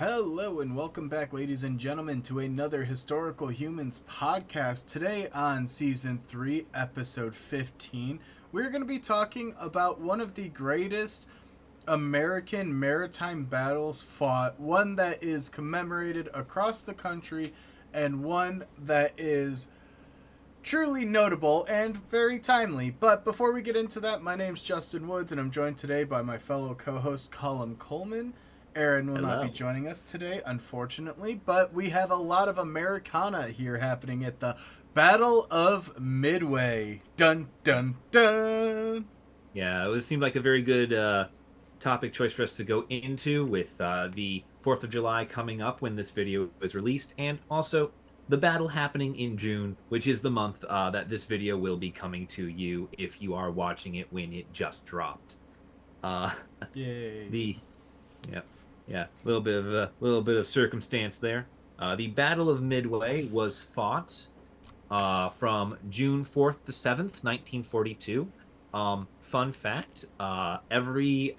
Hello and welcome back, ladies and gentlemen, to another Historical Humans podcast. Today on Season 3, Episode 15, we're going to be talking about one of the greatest American maritime battles fought, one that is commemorated across the country, and one that is truly notable and very timely. But before we get into that, my name's Justin Woods, and I'm joined today by my fellow co-host, Colum Coleman. Aaron will not be joining us today, unfortunately, but we have a lot of Americana here happening at the Battle of Midway. Dun, dun, dun! Yeah, it seemed like a very good topic choice for us to go into with the 4th of July coming up when this video is released, and also the battle happening in June, which is the month that this video will be coming to you if you are watching it when it just dropped. Yay. Yeah, a little bit of circumstance there. The Battle of Midway was fought from June 4th to 7th, 1942. Fun fact, every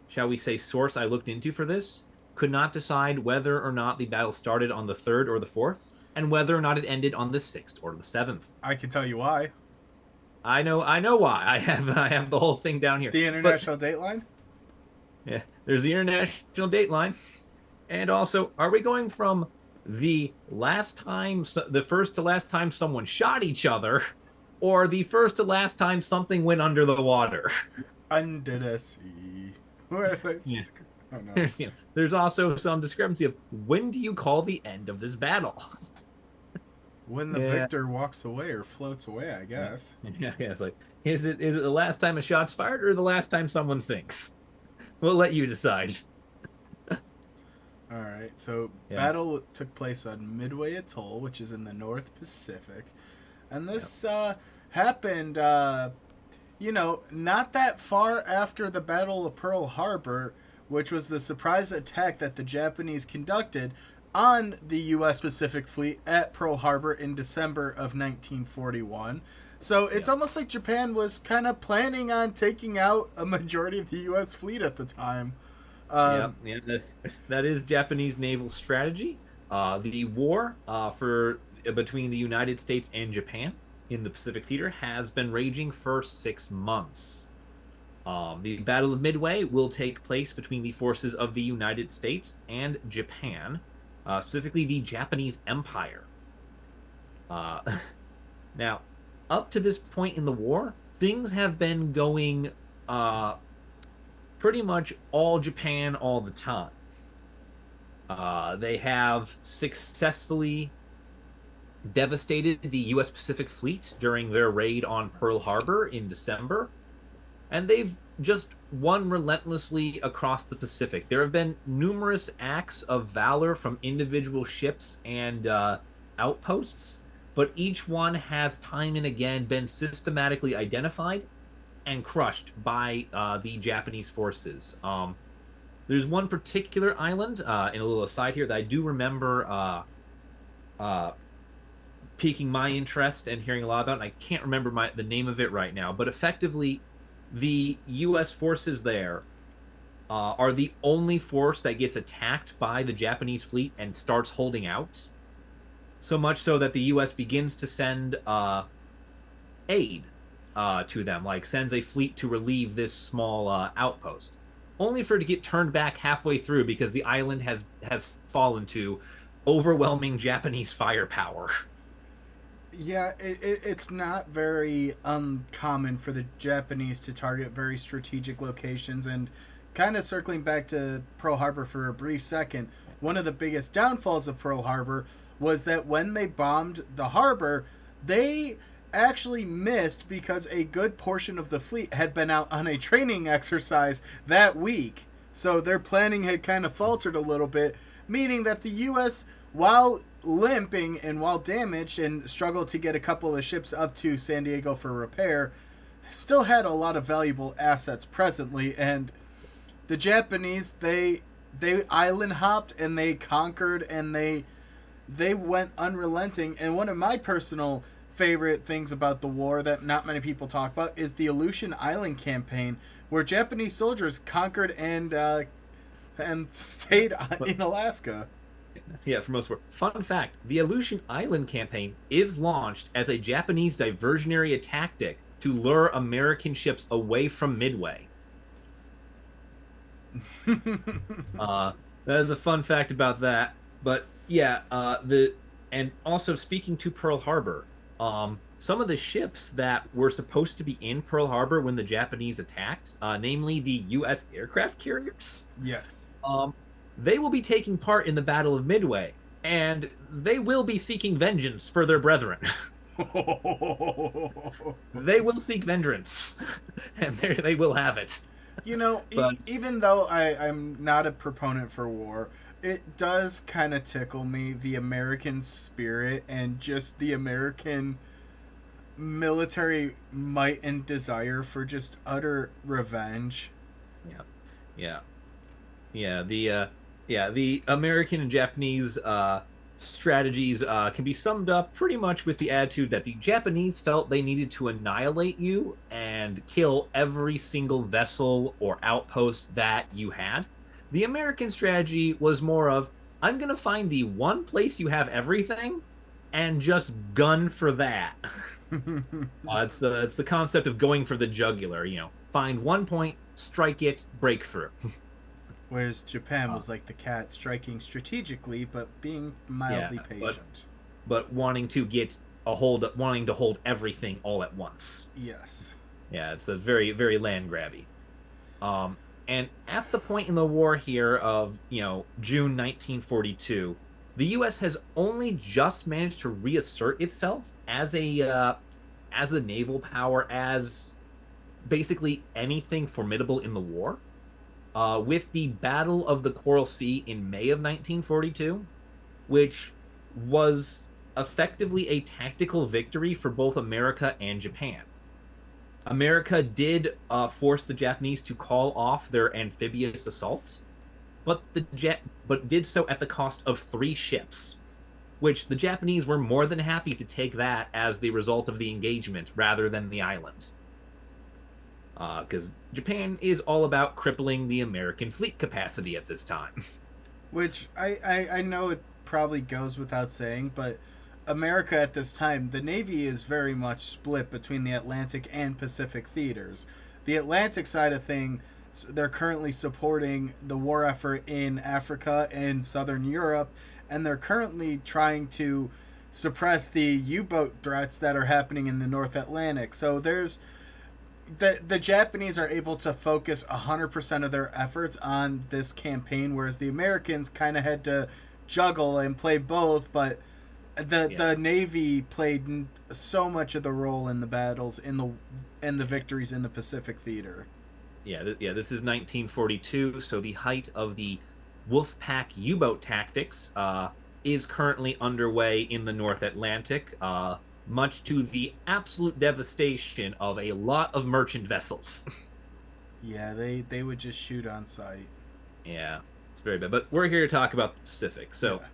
shall we say source I looked into for this could not decide whether or not the battle started on the 3rd or the 4th, and whether or not it ended on the 6th or the 7th. I can tell you why. I know why. I have the whole thing down here. The international dateline? Yeah, there's the international dateline. And also, are we going from the first to last time someone shot each other, or the first to last time something went under the water? Under the sea. Yeah. Oh, no. There's also some discrepancy of when do you call the end of this battle? When the victor walks away or floats away, I guess. Yeah, it's like, is it the last time a shot's fired or the last time someone sinks? We'll let you decide. All right, so battle took place on Midway Atoll, which is in the North Pacific. And this happened, not that far after the Battle of Pearl Harbor, which was the surprise attack that the Japanese conducted on the U.S. Pacific Fleet at Pearl Harbor in December of 1941. So it's almost like Japan was kind of planning on taking out a majority of the U.S. fleet at the time. That is Japanese naval strategy. The war between the United States and Japan in the Pacific theater has been raging for 6 months. The Battle of Midway will take place between the forces of the United States and Japan, specifically the Japanese Empire. Now, up to this point in the war, things have been going pretty much all Japan all the time. They have successfully devastated the U.S. Pacific Fleet during their raid on Pearl Harbor in December, and they've just won relentlessly across the Pacific. There have been numerous acts of valor from individual ships and outposts, but each one has time and again been systematically identified and crushed by the Japanese forces. There's one particular island, in a little aside here, that I do remember piquing my interest and hearing a lot about, and I can't remember the name of it right now, but effectively, the U.S. forces there are the only force that gets attacked by the Japanese fleet and starts holding out. So much so that the U.S. begins to send aid to them, like sends a fleet to relieve this small outpost, only for it to get turned back halfway through because the island has fallen to overwhelming Japanese firepower. Yeah, it's not very uncommon for the Japanese to target very strategic locations. And kind of circling back to Pearl Harbor for a brief second, one of the biggest downfalls of Pearl Harbor was that when they bombed the harbor, they actually missed because a good portion of the fleet had been out on a training exercise that week. So their planning had kind of faltered a little bit, meaning that the U.S., while limping and while damaged and struggled to get a couple of ships up to San Diego for repair, still had a lot of valuable assets presently. And the Japanese, they island hopped and they conquered and they went unrelenting. And one of my personal favorite things about the war that not many people talk about is the Aleutian Island campaign, where Japanese soldiers conquered and and stayed But in Alaska. yeah, for most part. Fun fact: the Aleutian Island campaign is launched as a Japanese diversionary tactic to lure American ships away from Midway. Uh, that is a fun fact about that. But yeah, the and also speaking to Pearl Harbor, some of the ships that were supposed to be in Pearl Harbor when the Japanese attacked, namely the U.S. aircraft carriers, Yes. um, they will be taking part in the Battle of Midway, and they will be seeking vengeance for their brethren. They will seek vengeance, and they will have it. But Even though I'm not a proponent for war, it does kind of tickle me the American spirit and just the American military might and desire for just utter revenge. yeah, yeah, the American and Japanese strategies can be summed up pretty much with the attitude that the Japanese felt they needed to annihilate you and kill every single vessel or outpost that you had. The American strategy was more of, I'm going to find the one place you have everything and just gun for that. It's the concept of going for the jugular. Find one point, strike it, break through. Whereas Japan Uh, was like the cat, striking strategically but being yeah, mildly but patient. wanting to get a hold, wanting to hold everything all at once. Yes. Yeah, it's a very very land grabby. Um, and at the point in the war here of June 1942, the U.S. has only just managed to reassert itself as a naval power, as basically anything formidable in the war. With the Battle of the Coral Sea in May of 1942, which was effectively a tactical victory for both America and Japan. America did force the Japanese to call off their amphibious assault, but did so at the cost of 3 ships, which the Japanese were more than happy to take that as the result of the engagement rather than the island. Because Japan is all about crippling the American fleet capacity at this time. Which I know it probably goes without saying, but America at this time, the Navy is very much split between the Atlantic and Pacific theaters. The Atlantic side of thing, they're currently supporting the war effort in Africa and Southern Europe, and they're currently trying to suppress the U-boat threats that are happening in the North Atlantic. So there's the Japanese are able to focus 100% of their efforts on this campaign, whereas the Americans kind of had to juggle and play both. But Yeah, the Navy played so much of the role in the battles in the victories in the Pacific theater. yeah. This is 1942, so the height of the Wolfpack U-boat tactics is currently underway in the North Atlantic, much to the absolute devastation of a lot of merchant vessels. Yeah, they would just shoot on sight. Yeah, it's very bad. But we're here to talk about the Pacific. So Yeah.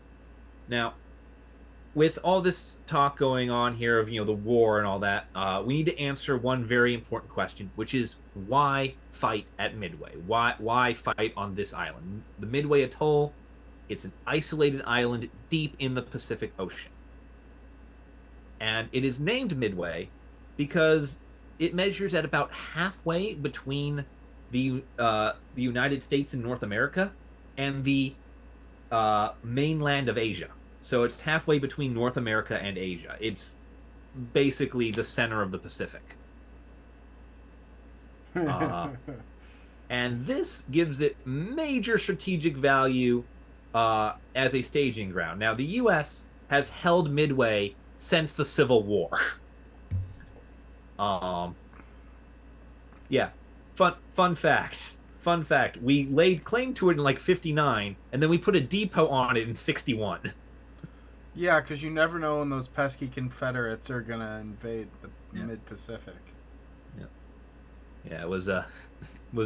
now, with all this talk going on here of the war and all that, we need to answer one very important question, which is why fight at Midway? Why fight on this island? The Midway Atoll, it's an isolated island deep in the Pacific Ocean, and it is named Midway because it measures at about halfway between the United States and North America and the mainland of Asia. So it's halfway between North America and Asia. It's basically the center of the Pacific. Uh, and this gives it major strategic value as a staging ground. Now, the U.S. has held Midway since the Civil War. um, yeah, fun fact. Fun fact. We laid claim to it in like 59, and then we put a depot on it in 61. Yeah, because you never know when those pesky Confederates are gonna invade the Yeah. Mid Pacific. Yeah. Yeah, it was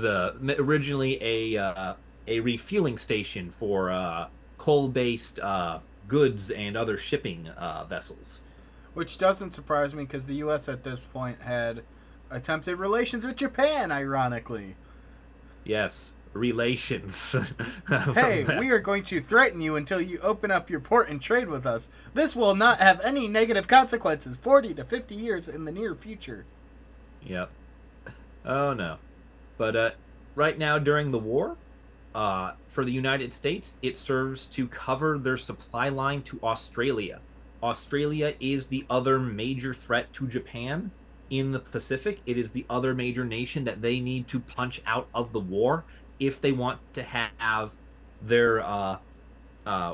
originally a refueling station for coal-based goods and other shipping vessels. Which doesn't surprise me because the U.S. at this point had attempted relations with Japan, ironically. Yes, relations. Hey, we are going to threaten you until you open up your port and trade with us. This will not have any negative consequences 40 to 50 years in the near future. Yep. Oh no. But right now during the war, for the United States, it serves to cover their supply line to Australia. Australia is the other major threat to Japan in the Pacific. It is the other major nation that they need to punch out of the war if they want to have their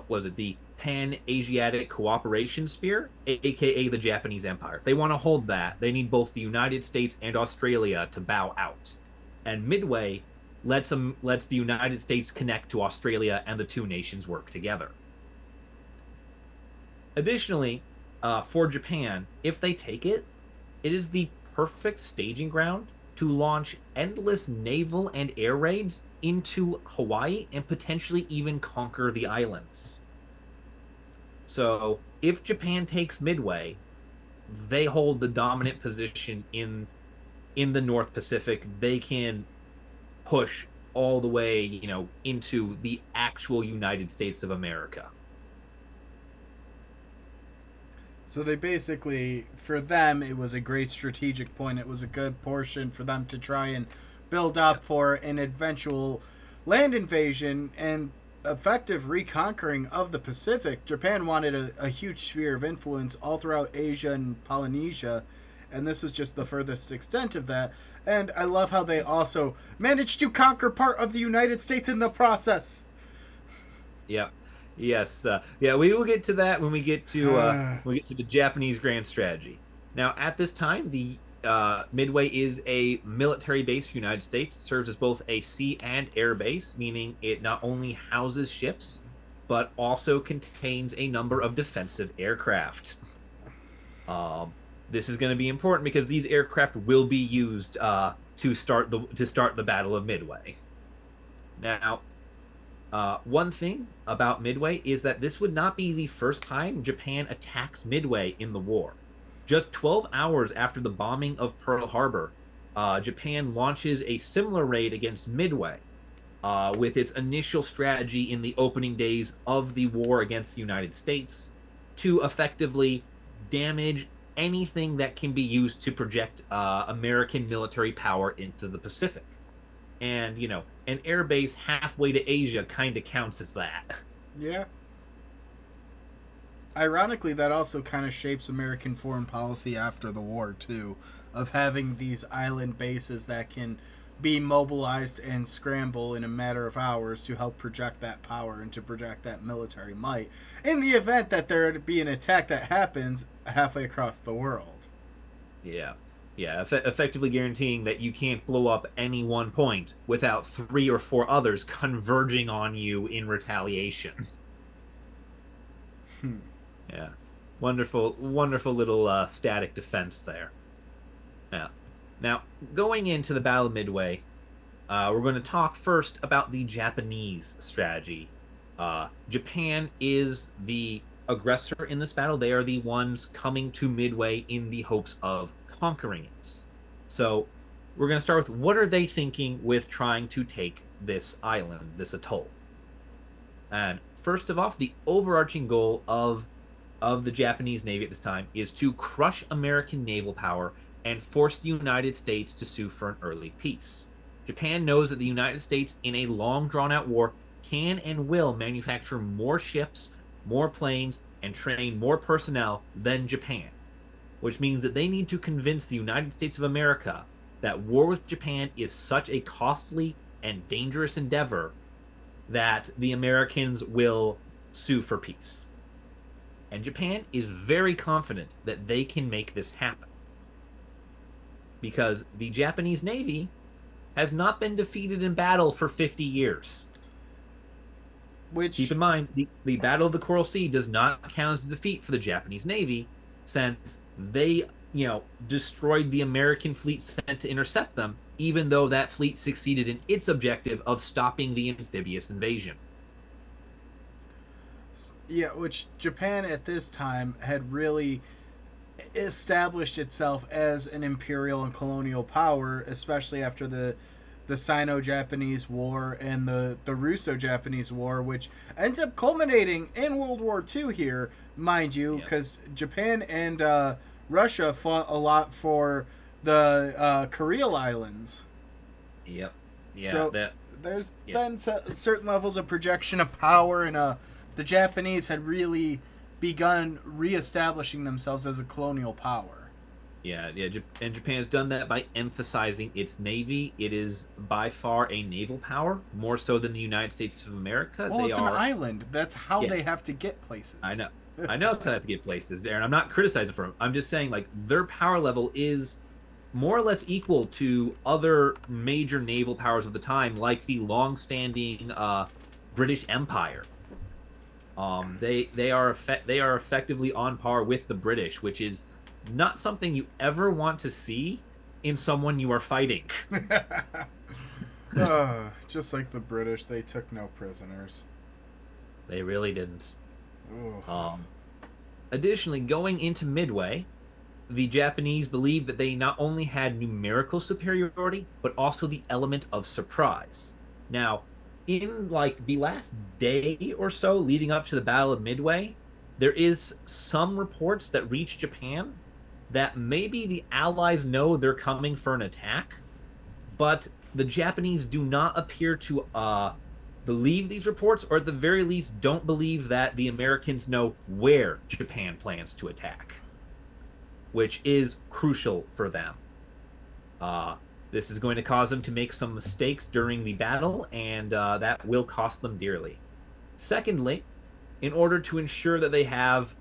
was it the Pan-Asiatic Cooperation Sphere, aka the Japanese Empire. If they want to hold that, they need both the United States and Australia to bow out. And Midway lets the United States connect to Australia, and the two nations work together. Additionally, for Japan, if they take it, it is the perfect staging ground to launch endless naval and air raids into Hawaii and potentially even conquer the islands. So, if Japan takes Midway, they hold the dominant position in the North Pacific. They can push all the way, into the actual United States of America. So they basically, for them, it was a great strategic point. It was a good portion for them to try and build up for an eventual land invasion and effective reconquering of the Pacific. Japan wanted a huge sphere of influence all throughout Asia and Polynesia, and this was just the furthest extent of that. And I love how they also managed to conquer part of the United States in the process. Yeah. Yes. Yeah, we will get to that when we get to the Japanese grand strategy. Now, at this time, the Midway is a military base for the United States. It serves as both a sea and air base, meaning it not only houses ships, but also contains a number of defensive aircraft. This is going to be important because these aircraft will be used to start the Battle of Midway. Now, one thing about Midway is that this would not be the first time Japan attacks Midway in the war. Just 12 hours after the bombing of Pearl Harbor, Japan launches a similar raid against Midway, with its initial strategy in the opening days of the war against the United States to effectively damage anything that can be used to project American military power into the Pacific. And, an air base halfway to Asia kind of counts as that. Yeah. Ironically, that also kind of shapes American foreign policy after the war, too, of having these island bases that can be mobilized and scramble in a matter of hours to help project that power and to project that military might in the event that there would be an attack that happens halfway across the world. Yeah. Yeah, effectively guaranteeing that you can't blow up any one point without 3 or 4 others converging on you in retaliation. Yeah. Wonderful, wonderful little static defense there. Yeah. Now, going into the Battle of Midway, we're going to talk first about the Japanese strategy. Japan is the aggressor in this battle. They are the ones coming to Midway in the hopes of conquering it. So we're going to start with what are they thinking with trying to take this island, this atoll? And first of all, the overarching goal of the Japanese Navy at this time is to crush American naval power and force the United States to sue for an early peace. Japan knows that the United States, in a long drawn-out war, can and will manufacture more ships, more planes, and train more personnel than Japan, which means that they need to convince the United States of America that war with Japan is such a costly and dangerous endeavor that the Americans will sue for peace. And Japan is very confident that they can make this happen, because the Japanese Navy has not been defeated in battle for 50 years. Which, keep in mind, the Battle of the Coral Sea does not count as a defeat for the Japanese Navy, since they, destroyed the American fleet sent to intercept them, even though that fleet succeeded in its objective of stopping the amphibious invasion. Yeah, which Japan at this time had really established itself as an imperial and colonial power, especially after the the Sino-Japanese War and the Russo-Japanese War, which ends up culminating in World War II here, mind you, Yep. because Japan and Russia fought a lot for the Kuril Islands. Yep. Yeah. So That. there's Yeah. been certain levels of projection of power, and the Japanese had really begun reestablishing themselves as a colonial power. Yeah, yeah, and Japan has done that by emphasizing its navy. It is by far a naval power, more so than the United States of America. Well, They it's an are, island. That's how yeah, they have to get places. I know, I know it's have to get places there, and I'm not criticizing for them. I'm just saying, like, their power level is more or less equal to other major naval powers of the time, like the long-standing British Empire. They are effectively on par with the British, which is not something you ever want to see in someone you are fighting. Just like the British, they took no prisoners. They really didn't. Ugh. Additionally, going into Midway, the Japanese believed that they not only had numerical superiority, but also the element of surprise. Now, in like the last day or so leading up to the Battle of Midway, there is some reports that reach Japan that maybe the Allies know they're coming for an attack, but the Japanese do not appear to believe these reports, or at the very least, don't believe that the Americans know where Japan plans to attack, which is crucial for them. This is going to cause them to make some mistakes during the battle, and that will cost them dearly. Secondly, in order to ensure that they have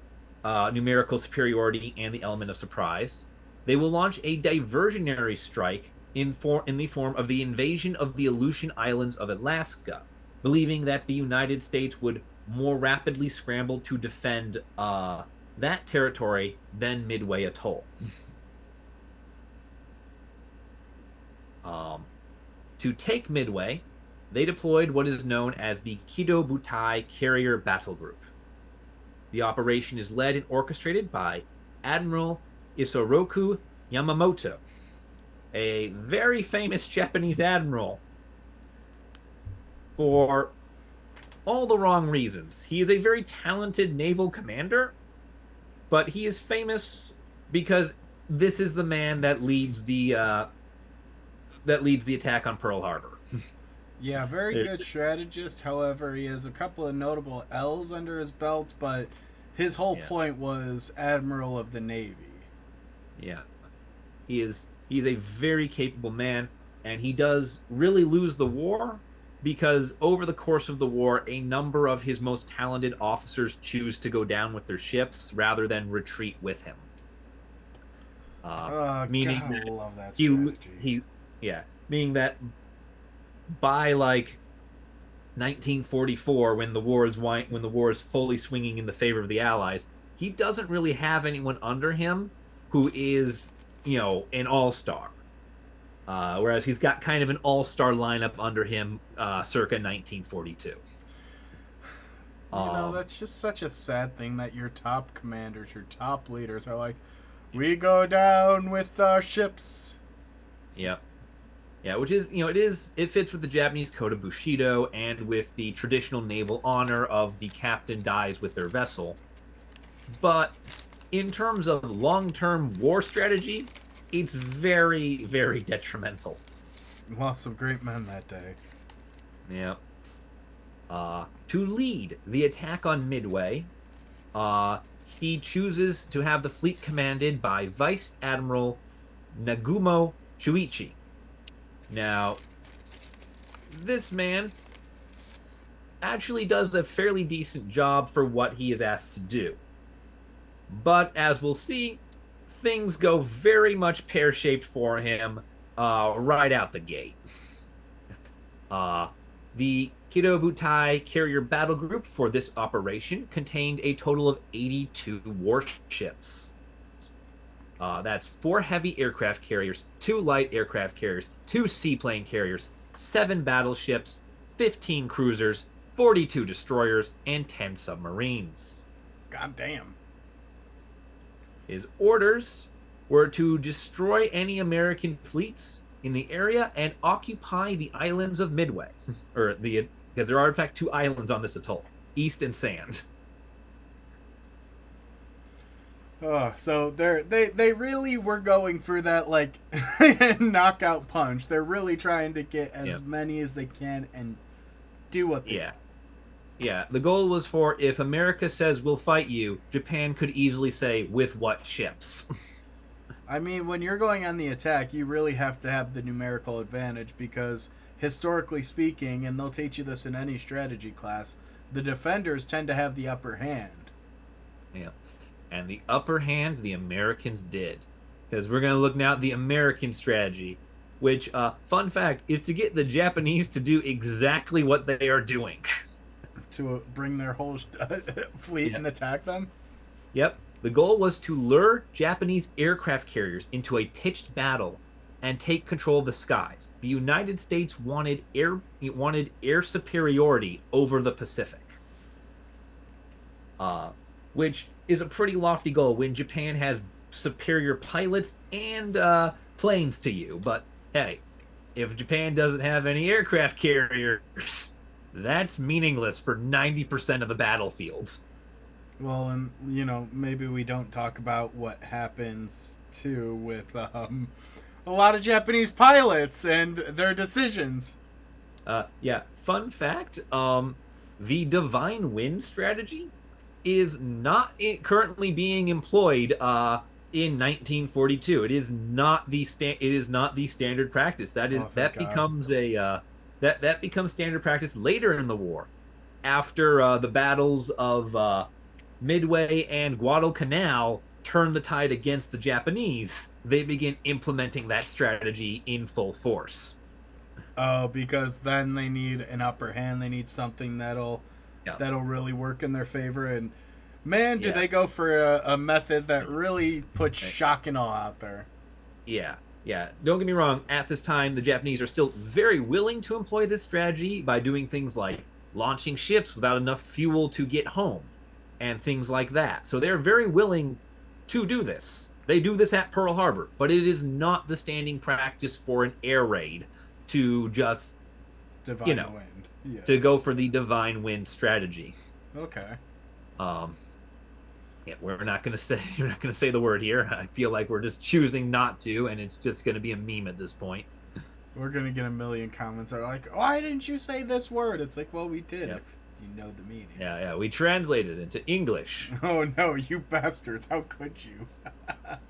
numerical superiority and the element of surprise, they will launch a diversionary strike in the form of the invasion of the Aleutian Islands of Alaska, believing that the United States would more rapidly scramble to defend that territory than Midway Atoll. To take Midway, they deployed what is known as the Kido Butai Carrier Battle Group. The operation is led and orchestrated by Admiral Isoroku Yamamoto, a very famous Japanese admiral for all the wrong reasons. He is a very talented naval commander, but he is famous because this is the man that leads the attack on Pearl Harbor. Yeah, very good strategist. However, he has a couple of notable L's under his belt, but his whole point was Admiral of the Navy. Yeah. He's a very capable man, and he does really lose the war because over the course of the war, a number of his most talented officers choose to go down with their ships rather than retreat with him. Meaning God, that I love that strategy. meaning that by like 1944, when the war is fully swinging in the favor of the Allies, he doesn't really have anyone under him who is, an all-star. Whereas he's got kind of an all-star lineup under him, circa 1942. That's just such a sad thing that your top commanders, your top leaders are like, we go down with our ships. Yep. Yeah, which is, it fits with the Japanese code of Bushido and with the traditional naval honor of the captain dies with their vessel. But in terms of long-term war strategy, it's very, very detrimental. Lost some great men that day. Yeah. To lead the attack on Midway, he chooses to have the fleet commanded by Vice Admiral Nagumo Shuichi. Now, this man actually does a fairly decent job for what he is asked to do. But as we'll see, things go very much pear-shaped for him right out the gate. The Kido Butai Carrier Battle Group for this operation contained a total of 82 warships. That's 4 heavy aircraft carriers, 2 light aircraft carriers, 2 seaplane carriers, 7 battleships, 15 cruisers, 42 destroyers, and 10 submarines. God damn. His orders were to destroy any American fleets in the area and occupy the islands of Midway, because there are in fact two islands on this atoll, East and Sand. So they really were going for that like knockout punch. They're really trying to get as Yeah, many as they can and do what they yeah, can. yeah. The goal was for if America says we'll fight you, Japan could easily say with what ships. I mean, when you're going on the attack, you really have to have the numerical advantage because historically speaking, and they'll teach you this in any strategy class, the defenders tend to have the upper hand. Yeah, and the upper hand the Americans did, because we're gonna look now at the American strategy, which, fun fact, is to get the Japanese to do exactly what they are doing. To bring their whole fleet Yeah. and attack them. Yep. The goal was to lure Japanese aircraft carriers into a pitched battle and take control of the skies. The United States wanted air superiority over the Pacific, uh, which is a pretty lofty goal when Japan has superior pilots and planes to you. But hey, if Japan doesn't have any aircraft carriers, that's meaningless for 90% of the battlefield. Well, and maybe we don't talk about what happens too with a lot of Japanese pilots and their decisions. Yeah, fun fact, the divine wind strategy is not currently being employed in 1942. It is not the standard practice. Oh, thank That God. becomes that becomes standard practice later in the war, after the battles of Midway and Guadalcanal turn the tide against the Japanese. They begin implementing that strategy in full force. Oh, because then they need an upper hand. They need something Yeah, that'll really work in their favor. And man, do yeah. they go for a method that really puts shock and awe out there. Yeah, yeah. Don't get me wrong. At this time, the Japanese are still very willing to employ this strategy by doing things like launching ships without enough fuel to get home and things like that. So they're very willing to do this. They do this at Pearl Harbor, but it is not the standing practice for an air raid to just, you Divine know, wind. Yeah. to go for the divine wind strategy. Okay. Um, yeah, we're not gonna say you're not gonna say the word here. I feel like we're just choosing not to, and it's just gonna be a meme at this point. We're gonna get a million comments that are like, "Why didn't you say this word?" It's like, well, we did. Yep. If you know the meaning. Yeah, yeah. We translated into English. Oh no, you bastards! How could you?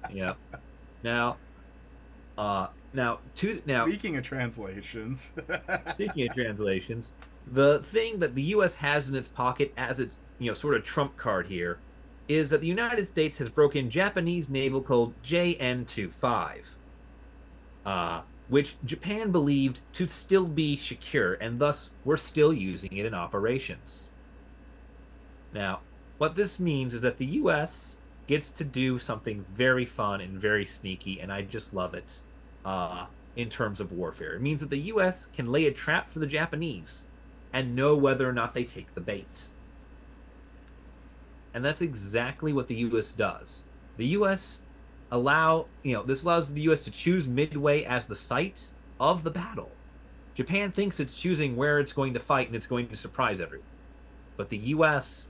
Yeah. Now, now Speaking of translations, speaking of translations, the thing that the U.S. has in its pocket as its sort of trump card here is that the United States has broken Japanese naval code JN25, which Japan believed to still be secure, and thus we're still using it in operations. Now, what this means is that the US gets to do something very fun and very sneaky, and I just love it in terms of warfare. It means that the US can lay a trap for the Japanese and know whether or not they take the bait. And that's exactly what the US does. The US this allows the US to choose Midway as the site of the battle. Japan thinks it's choosing where it's going to fight and it's going to surprise everyone. But the US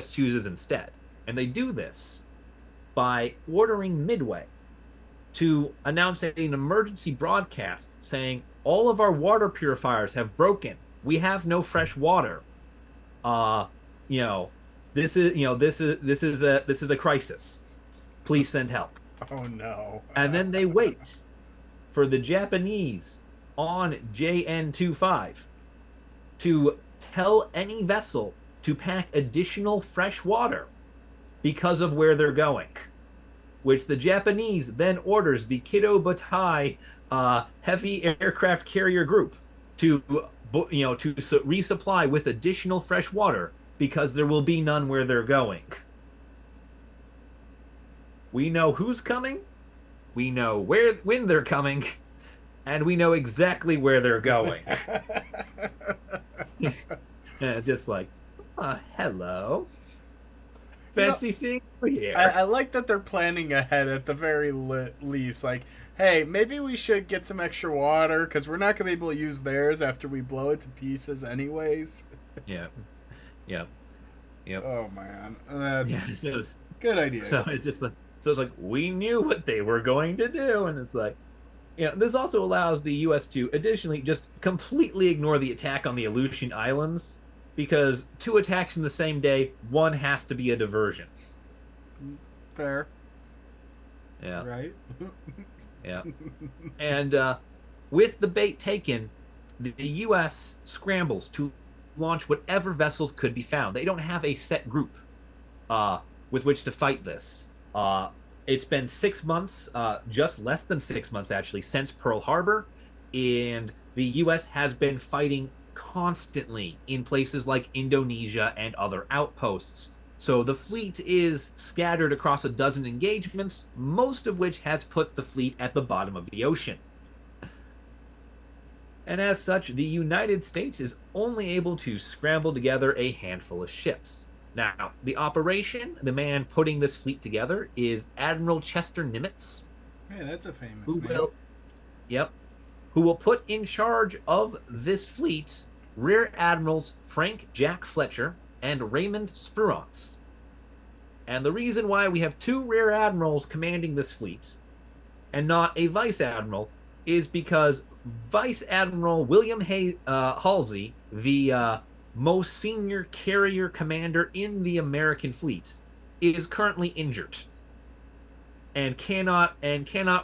chooses instead. And they do this by ordering Midway to announce an emergency broadcast saying all of our water purifiers have broken. We have no fresh water. Uh, you know, this is a crisis. Please send help. oh no. And then they wait for the Japanese on JN25 to tell any vessel to pack additional fresh water because of where they're going, which the Japanese then orders the Kido Butai heavy aircraft carrier group to resupply with additional fresh water because there will be none where they're going. We know who's coming, we know when they're coming, and we know exactly where they're going. Just like, hello. You know, Fancy seeing you I, here. I like that they're planning ahead at the very least. Like, hey, maybe we should get some extra water because we're not going to be able to use theirs after we blow it to pieces, anyways. Yeah, yeah, yep, Oh man, yeah. that's good idea. So it's just like, so it's like we knew what they were going to do, and it's like, this also allows the U.S. to additionally just completely ignore the attack on the Aleutian Islands because two attacks in the same day, one has to be a diversion. Fair, Yeah, right? yeah. And with the bait taken, the U.S. scrambles to launch whatever vessels could be found. They don't have a set group uh, with which to fight this. It's been 6 months, just less than 6 months actually, since Pearl Harbor, and the U.S. has been fighting constantly in places like Indonesia and other outposts. So the fleet is scattered across a dozen engagements, most of which has put the fleet at the bottom of the ocean. And as such, the United States is only able to scramble together a handful of ships. Now, the operation, the man putting this fleet together is Admiral Chester Nimitz, Hey, that's a famous who name. will, yep, who will put in charge of this fleet Rear Admirals Frank Jack Fletcher and Raymond Spruance. And the reason why we have two Rear Admirals commanding this fleet and not a Vice Admiral is because Vice Admiral William Halsey, the most senior carrier commander in the American fleet, is currently injured and cannot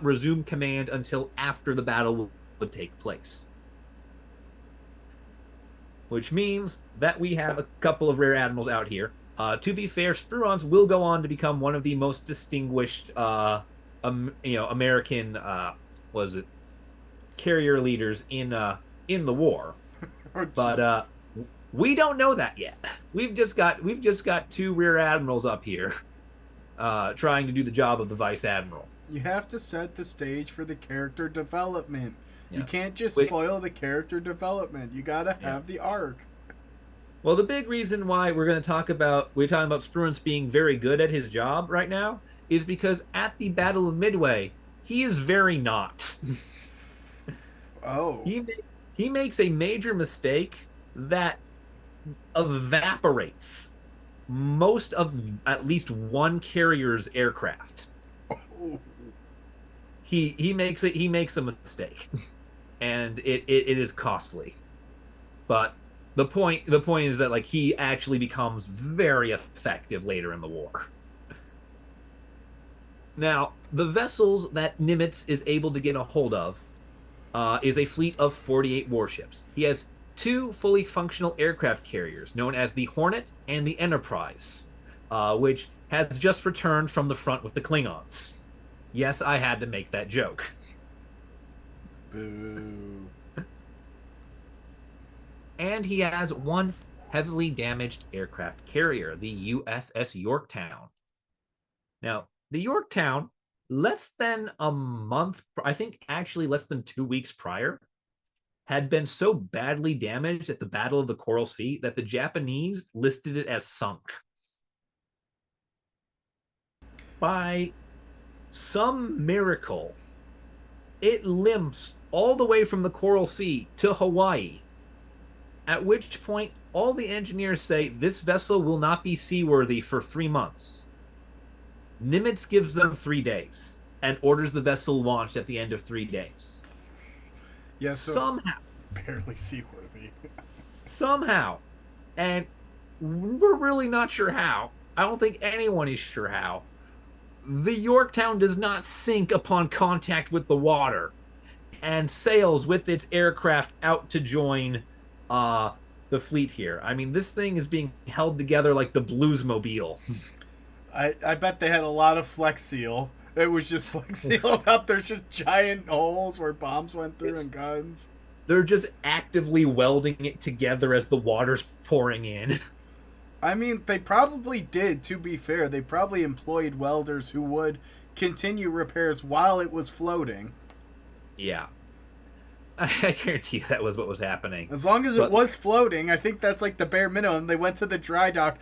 resume command until after the battle would take place. Which means that we have a couple of Rear Admirals out here. To be fair, Spruance will go on to become one of the most distinguished, American, was it carrier leaders in the war. Oh, But jeez. we don't know that yet. We've just got two Rear Admirals up here, trying to do the job of the Vice Admiral. You have to set the stage for the character development. You Yeah. can't just Wait, spoil the character development. You gotta yeah. have the arc. Well, the big reason why we're talking about Spruance being very good at his job right now is because at the Battle of Midway, he is very not. Oh. he he makes a major mistake that evaporates most of at least one carrier's aircraft. Oh. He makes a mistake, and it is costly. But the point is that like he actually becomes very effective later in the war. Now, the vessels that Nimitz is able to get a hold of is a fleet of 48 warships. He has two fully functional aircraft carriers known as the Hornet and the Enterprise, which has just returned from the front with the Klingons. Yes, I had to make that joke. Boo. And he has one heavily damaged aircraft carrier, the USS Yorktown. Now, the Yorktown, less than a month, I think actually less than 2 weeks prior, had been so badly damaged at the Battle of the Coral Sea that the Japanese listed it as sunk. By some miracle, it limps all the way from the Coral Sea to Hawaii, at which point all the engineers say this vessel will not be seaworthy for 3 months. Nimitz gives them 3 days and orders the vessel launched at the end of 3 days. Yeah, so Somehow, barely seaworthy. somehow, and we're really not sure how. I don't think anyone is sure how. The Yorktown does not sink upon contact with the water and sails with its aircraft out to join the fleet here. I mean, this thing is being held together like the Bluesmobile. I bet they had a lot of Flex Seal. It was just Flex Sealed up. There's just giant holes where bombs went through and guns. They're just actively welding it together as the water's pouring in. I mean, they probably did, to be fair. They probably employed welders who would continue repairs while it was floating. Yeah. I guarantee you that was what was happening. As long as it But was floating, I think that's like the bare minimum. They went to the dry dock.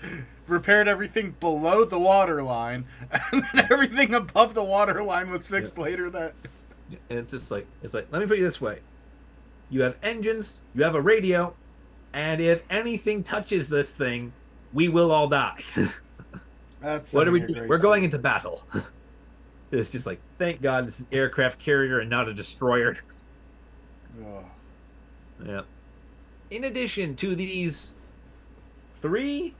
repaired everything below the water line, and then everything above the water line was fixed later. That And it's like let me put it this way: you have engines, you have a radio, and if anything touches this thing, we will all die. that's What are we a doing? great We're going scene. into battle. It's just like, thank God it's an aircraft carrier and not a destroyer. Oh. Yeah. In addition to these three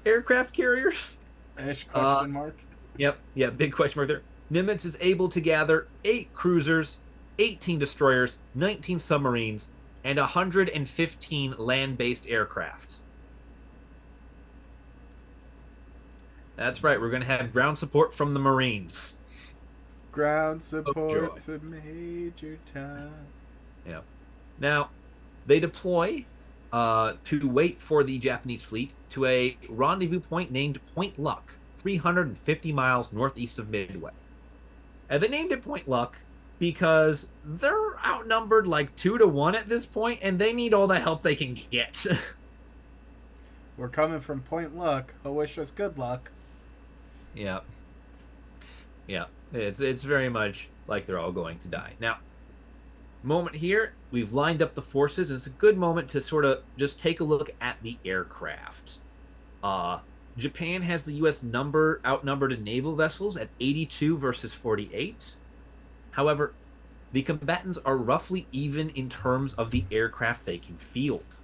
aircraft carriers, Ish uh, question mark. yep, yeah, big question mark there. Nimitz is able to gather 8 cruisers, 18 destroyers, 19 submarines, and 115 land-based aircraft. That's right. We're going to have ground support from the Marines. Ground Oh, support joy. to Major Tom. Yeah. Now, they deploy to wait for the Japanese fleet to a rendezvous point named Point Luck, 350 miles northeast of Midway. And they named it Point Luck because they're outnumbered like 2-1 at this point, and they need all the help they can get. We're coming from Point Luck. Oh, wish us good luck. Yeah. Yeah. It's very much like they're all going to die. Now, moment here, we've lined up the forces, and it's a good moment to sort of just take a look at the aircraft. Japan has the U.S. outnumbered in naval vessels at 82 versus 48. However, the combatants are roughly even in terms of the aircraft they can field.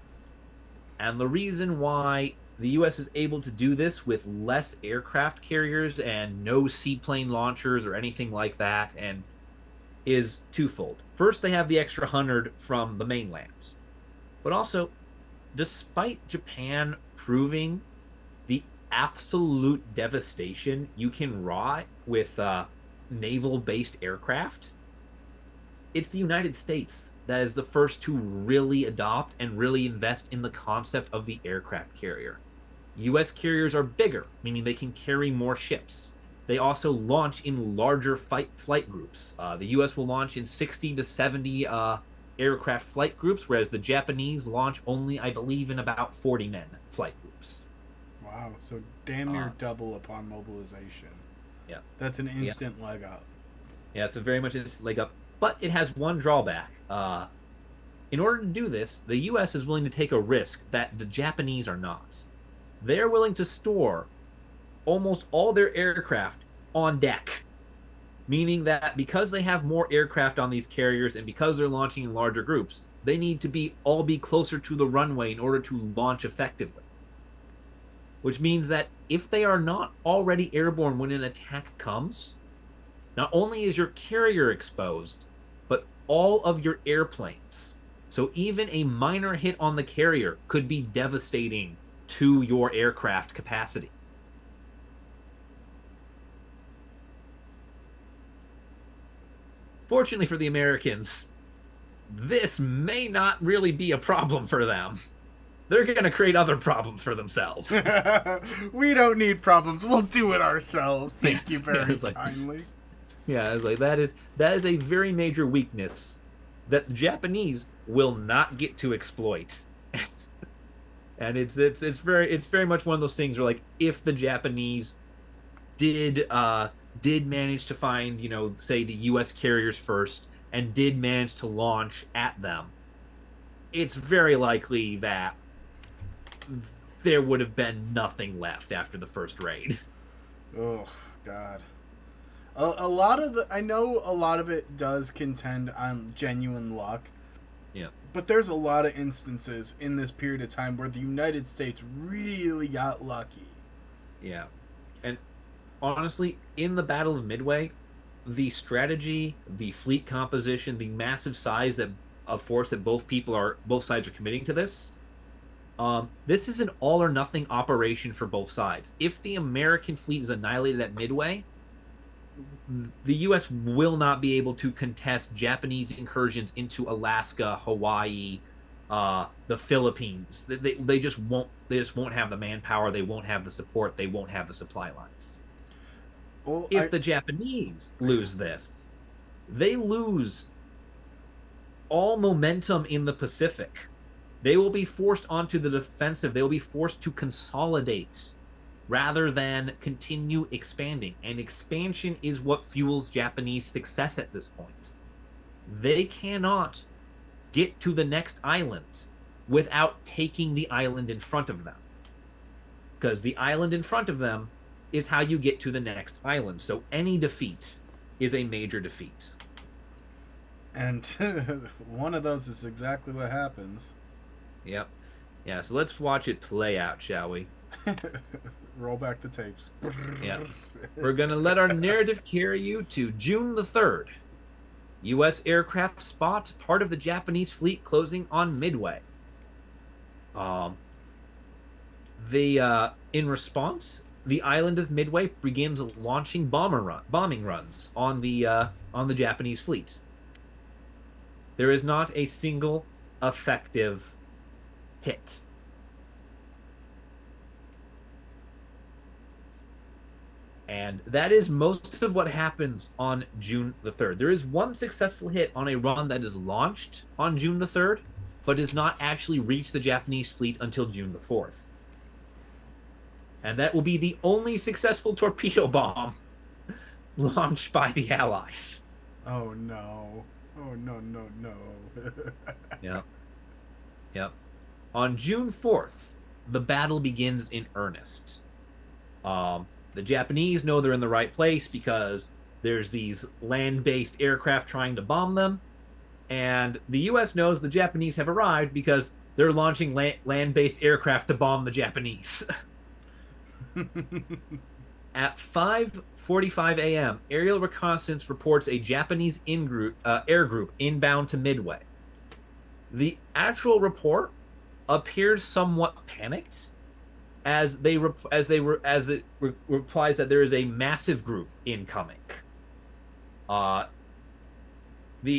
And the reason why the U.S. is able to do this with less aircraft carriers and no seaplane launchers or anything like that, and is twofold. First, they have the extra 100 from the mainland. But also, despite Japan proving the absolute devastation you can wrought with naval-based aircraft, it's the United States that is the first to really adopt and really invest in the concept of the aircraft carrier. U.S. carriers are bigger, meaning they can carry more ships. They also launch in larger flight groups. The U.S. will launch in 60 to 70 aircraft flight groups, whereas the Japanese launch only, I believe, in about 40 men flight groups. Wow, so damn near double upon mobilization. Yeah. That's an Yeah. instant leg up. Yeah, so very much it's leg up. But it has one drawback. In order to do this, the U.S. is willing to take a risk that the Japanese are not. They're willing to store almost all their aircraft on deck, meaning that because they have more aircraft on these carriers and because they're launching in larger groups, they need to be closer to the runway in order to launch effectively. Which means that if they are not already airborne when an attack comes, not only is your carrier exposed, but all of your airplanes. So even a minor hit on the carrier could be devastating to your aircraft capacity. Fortunately for the Americans, this may not really be a problem for them. They're going to create other problems for themselves. We don't need problems. We'll do it ourselves. Thank you very It's like- kindly. Yeah, it's like that is a very major weakness that the Japanese will not get to exploit. And it's very much one of those things where, like, if the Japanese did manage to find, say the US carriers first and did manage to launch at them, it's very likely that there would have been nothing left after the first raid. Oh God. A lot of I know a lot of it does contend on genuine luck. Yeah. But there's a lot of instances in this period of time where the United States really got lucky. Yeah. And honestly, in the Battle of Midway, the strategy, the fleet composition, the massive size of force that both sides are committing to this, this is an all or nothing operation for both sides. If the American fleet is annihilated at Midway, the U.S. will not be able to contest Japanese incursions into Alaska, Hawaii, the Philippines. They just won't. They just won't have the manpower. They won't have the support. They won't have the supply lines. Well, If the Japanese lose this, they lose all momentum in the Pacific. They will be forced onto the defensive. They will be forced to consolidate rather than continue expanding. And expansion is what fuels Japanese success at this point. They cannot get to the next island without taking the island in front of them. Because the island in front of them is how you get to the next island. So any defeat is a major defeat. And one of those is exactly what happens. Yep. Yeah, so let's watch it play out, shall we? Roll back the tapes. Yeah. We're going to let our narrative carry you to June the 3rd. U.S. aircraft spot part of the Japanese fleet closing on Midway. In response, the island of Midway begins launching bombing runs on the Japanese fleet. There is not a single effective hit. And that is most of what happens on June the 3rd. There is one successful hit on a run that is launched on June the 3rd, but does not actually reach the Japanese fleet until June the 4th. And that will be the only successful torpedo bomb launched by the Allies. Oh no. Oh no, no, no. Yep. Yep. On June 4th, the battle begins in earnest. The Japanese know they're in the right place because there's these land-based aircraft trying to bomb them. And the U.S. knows the Japanese have arrived because they're launching land-based aircraft to bomb the Japanese. At 5:45 a.m., aerial reconnaissance reports a Japanese air group inbound to Midway. The actual report appears somewhat panicked, as it replies that there is a massive group incoming. The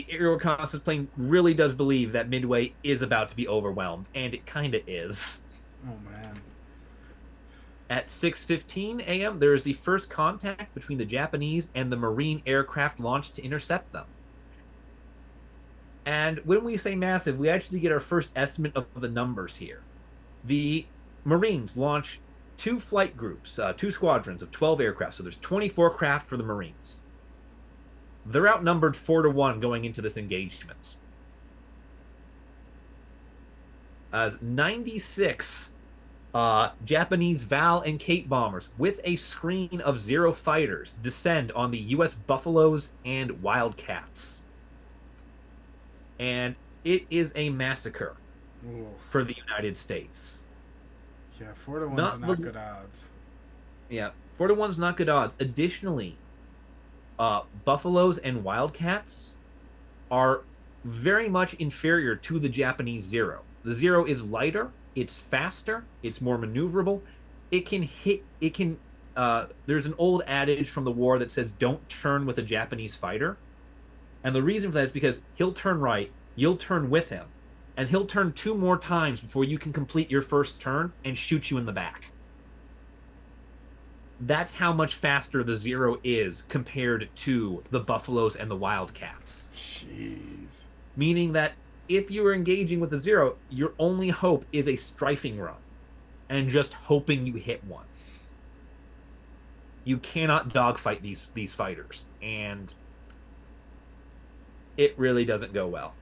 aerial reconnaissance plane really does believe that Midway is about to be overwhelmed, and it kind of is. Oh man. At 6:15 a.m., there is the first contact between the Japanese and the Marine aircraft launched to intercept them. And when we say massive, we actually get our first estimate of the numbers here. The Marines launch two flight groups, two squadrons of 12 aircraft, so there's 24 craft for the Marines. They're outnumbered 4-1 going into this engagement. As 96 Japanese Val and Kate bombers with a screen of 0 fighters descend on the U.S. Buffaloes and Wildcats. And it is a massacre for the United States. Yeah, 4-1's not good odds. Yeah, 4-1's not good odds. Additionally, Buffaloes and Wildcats are very much inferior to the Japanese Zero. The Zero is lighter, it's faster, it's more maneuverable. There's an old adage from the war that says don't turn with a Japanese fighter. And the reason for that is because he'll turn right, you'll turn with him, and he'll turn 2 more times before you can complete your first turn and shoot you in the back. That's how much faster the Zero is compared to the Buffaloes and the Wildcats. Jeez. Meaning that if you're engaging with the Zero, your only hope is a strafing run and just hoping you hit one. You cannot dogfight these fighters, and it really doesn't go well.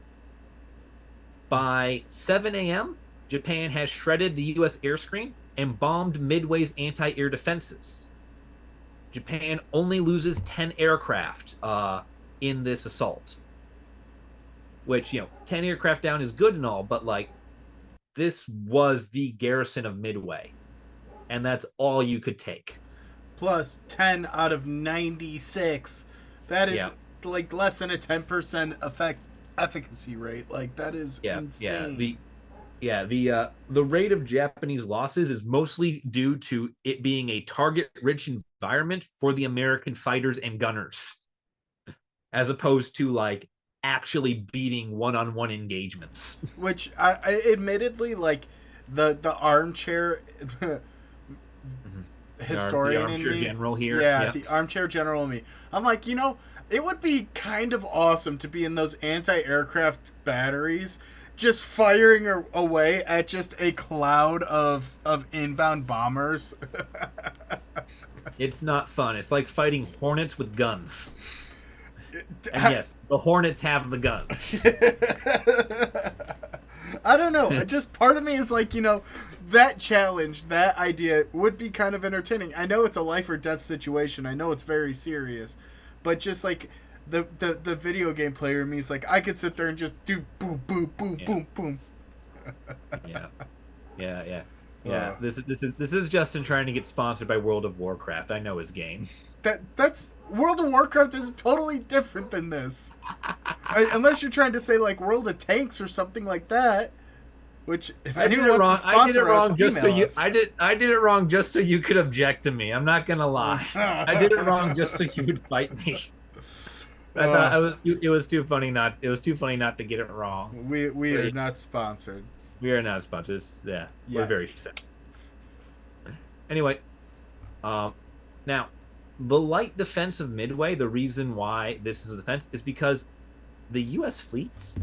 By 7 a.m., Japan has shredded the U.S. air screen and bombed Midway's anti-air defenses. Japan only loses 10 aircraft in this assault. Which, 10 aircraft down is good and all, but, this was the garrison of Midway. And that's all you could take. Plus 10 out of 96. That is, less than a 10% efficacy rate. That is insane. The rate of Japanese losses is mostly due to it being a target-rich environment for the American fighters and gunners, as opposed to actually beating one-on-one engagements. Which, I admittedly, the armchair historian the armchair in me, general here, the armchair general in me. I'm like, it would be kind of awesome to be in those anti-aircraft batteries, just firing away at just a cloud of inbound bombers. It's not fun. It's like fighting hornets with guns. And yes, the hornets have the guns. I don't know. Just part of me is like, that challenge, that idea would be kind of entertaining. I know it's a life or death situation. I know it's very serious, but just like the video game player in me is like, I could sit there and just do boom, boom, boom, Yeah. boom, boom. Yeah. Yeah. This is Justin trying to get sponsored by World of Warcraft. I know his game. That's World of Warcraft is totally different than this. Unless you're trying to say like World of Tanks or something like that. Which, if anyone wants to sponsor us, email us. I did it wrong just so you could object to me. I'm not gonna lie. I did it wrong just so you would fight me. I thought it was too funny not to get it wrong. We are not sponsored. We are not sponsored. Yeah, Yet. we're very sad. Anyway, now the light defense of Midway. The reason why this is a defense is because the U.S. fleet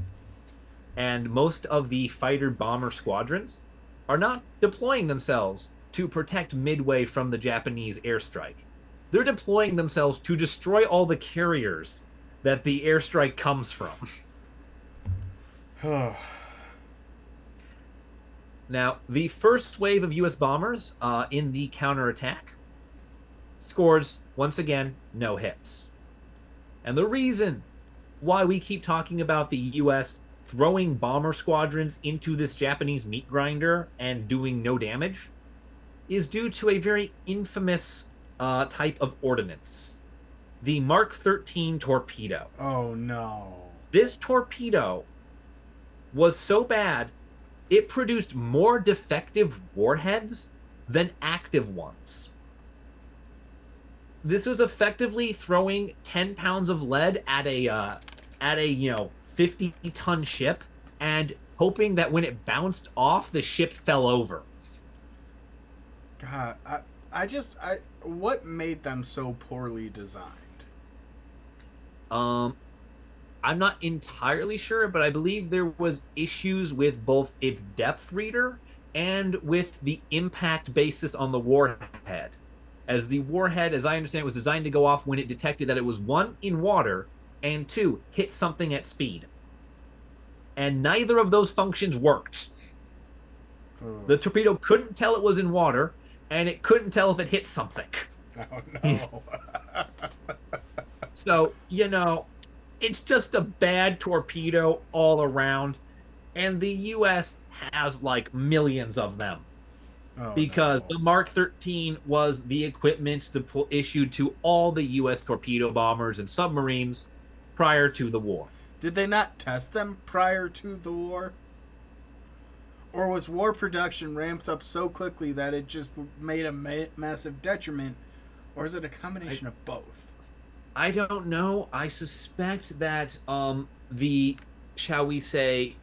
and most of the fighter bomber squadrons are not deploying themselves to protect Midway from the Japanese airstrike. They're deploying themselves to destroy all the carriers that the airstrike comes from. Now, the first wave of U.S. bombers in the counterattack scores, once again, no hits. And the reason why we keep talking about the U.S. throwing bomber squadrons into this Japanese meat grinder and doing no damage is due to a very infamous type of ordnance, the Mark 13 torpedo. Oh, no. This torpedo was so bad, it produced more defective warheads than active ones. This was effectively throwing 10 pounds of lead at a 50-ton ship and hoping that when it bounced off, the ship fell over. God, what made them so poorly designed? I'm not entirely sure, but I believe there was issues with both its depth reader and with the impact basis on the warhead. As the warhead, as I understand, was designed to go off when it detected that it was, one, in water, and two, hit something at speed. And neither of those functions worked. Oh. The torpedo couldn't tell it was in water, and it couldn't tell if it hit something. Oh, no. So, it's just a bad torpedo all around, and the U.S. has like millions of them. Because the Mark 13 was the equipment issued to all the U.S. torpedo bombers and submarines prior to the war. Did they not test them prior to the war? Or was war production ramped up so quickly that it just made a massive detriment? Or is it a combination of both? I don't know. I suspect that the, shall we say,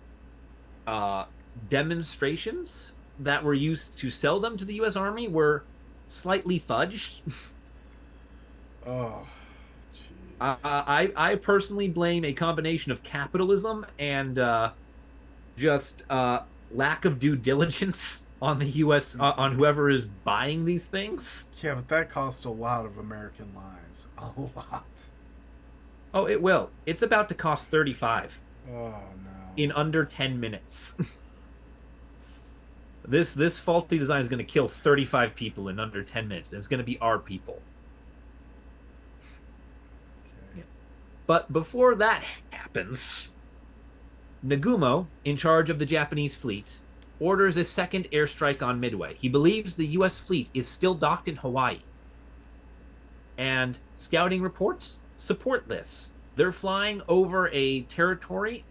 demonstrations that were used to sell them to the U.S. Army were slightly fudged. Oh, jeez. I personally blame a combination of capitalism and just lack of due diligence on the U.S. On whoever is buying these things. Yeah, but that cost a lot of American lives. A lot. Oh, it will. It's about to cost 35. Oh, no. In under 10 minutes. This faulty design is going to kill 35 people in under 10 minutes. And it's going to be our people. Okay. Yeah. But before that happens, Nagumo, in charge of the Japanese fleet, orders a second airstrike on Midway. He believes the U.S. fleet is still docked in Hawaii. And scouting reports support this. They're flying over a territory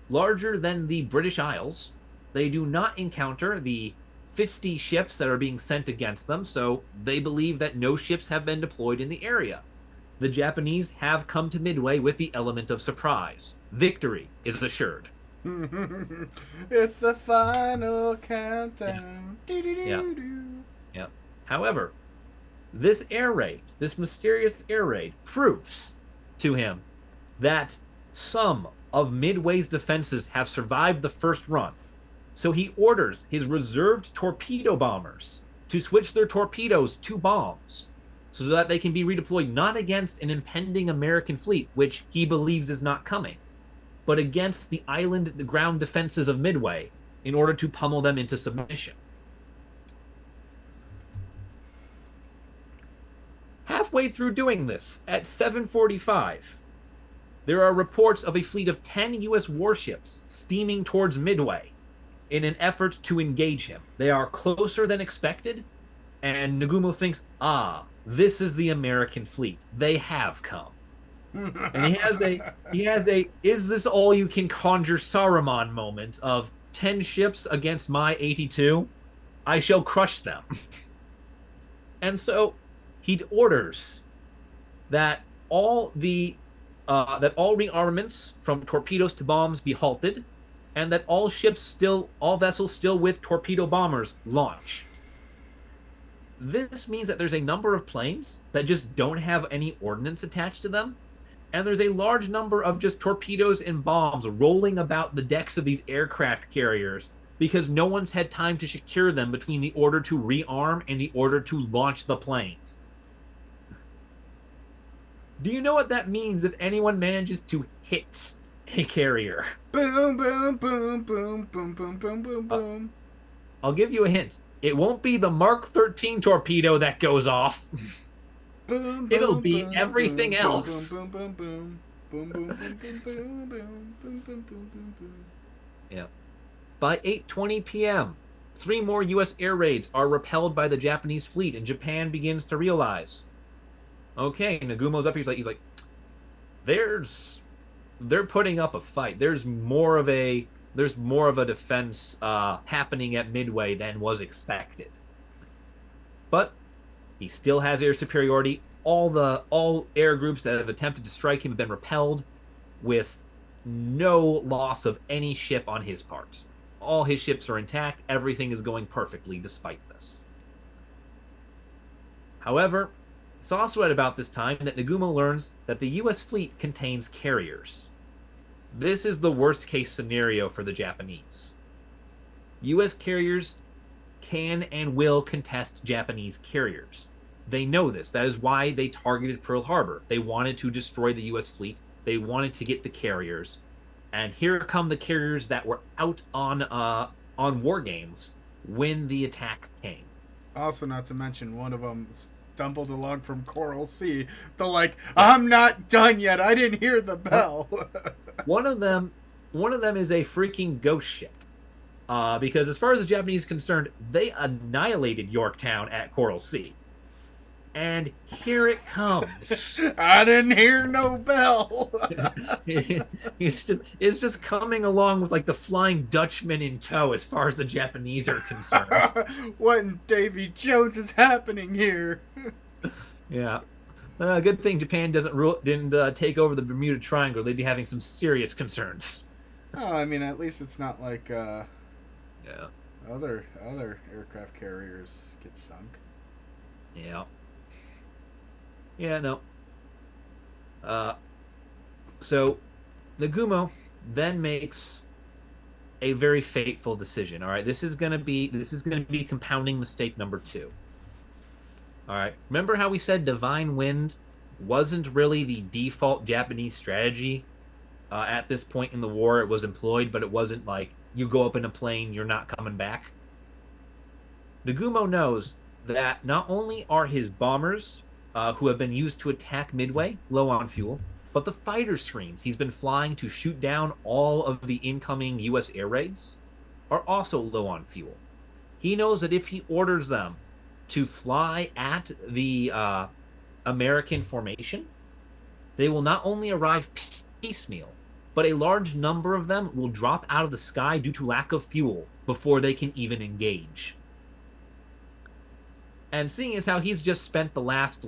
larger than the British Isles. They do not encounter the 50 ships that are being sent against them, so they believe that no ships have been deployed in the area. The Japanese have come to Midway with the element of surprise. Victory is assured. It's the final countdown. Yeah. Yeah. However, this air raid, this mysterious air raid, proves to him that some of Midway's defenses have survived the first run. So he orders his reserved torpedo bombers to switch their torpedoes to bombs so that they can be redeployed not against an impending American fleet, which he believes is not coming, but against the ground defenses of Midway in order to pummel them into submission. Halfway through doing this, at 7:45, there are reports of a fleet of 10 U.S. warships steaming towards Midway in an effort to engage him. They are closer than expected, and Nagumo thinks, this is the American fleet. They have come. And he has a is this all you can conjure Saruman moment of 10 ships against my 82? I shall crush them. And so he orders that all rearmaments from torpedoes to bombs be halted, and that all vessels still with torpedo bombers launch. This means that there's a number of planes that just don't have any ordnance attached to them, and there's a large number of just torpedoes and bombs rolling about the decks of these aircraft carriers because no one's had time to secure them between the order to rearm and the order to launch the plane. Do you know what that means if anyone manages to hit a carrier? Boom, boom, boom, boom, boom, boom, boom, boom, boom. I'll give you a hint. It won't be the Mark 13 torpedo that goes off. Boom, It'll boom, be boom, everything boom, else. Boom, boom, boom, boom, boom, boom, boom, boom, boom, boom, boom, boom, boom, boom. Yeah. By 8:20 p.m., 3 more U.S. air raids are repelled by the Japanese fleet, and Japan begins to realize, okay, Nagumo's up here. He's like, they're putting up a fight. There's more of a defense happening at Midway than was expected. But he still has air superiority. All air groups that have attempted to strike him have been repelled with no loss of any ship on his part. All his ships are intact. Everything is going perfectly despite this. However, it's also at about this time that Nagumo learns that the U.S. fleet contains carriers. This is the worst case scenario for the Japanese. U.S. carriers can and will contest Japanese carriers. They know this. That is why they targeted Pearl Harbor. They wanted to destroy the U.S. fleet. They wanted to get the carriers. And here come the carriers that were out on war games when the attack came. Also, not to mention, one of them stumbled along from Coral Sea. They're I'm not done yet. I didn't hear the bell. One of them is a freaking ghost ship. Because as far as the Japanese are concerned, they annihilated Yorktown at Coral Sea. And here it comes. I didn't hear no bell. It's just coming along with the Flying Dutchman in tow as far as the Japanese are concerned. What in Davy Jones is happening here? Yeah. Good thing Japan didn't take over the Bermuda Triangle. They'd be having some serious concerns. Oh, I mean, at least it's not like yeah, other aircraft carriers get sunk. Yeah. Yeah, no. So Nagumo then makes a very fateful decision. All right, this is gonna be compounding mistake number 2. All right, remember how we said Divine Wind wasn't really the default Japanese strategy at this point in the war? It was employed, but it wasn't like you go up in a plane, you're not coming back. Nagumo knows that not only are his bombers who have been used to attack Midway low on fuel, but the fighter screens he's been flying to shoot down all of the incoming U.S. air raids are also low on fuel. He knows that if he orders them to fly at the American formation, they will not only arrive piecemeal, but a large number of them will drop out of the sky due to lack of fuel before they can even engage. And seeing as how he's just spent the last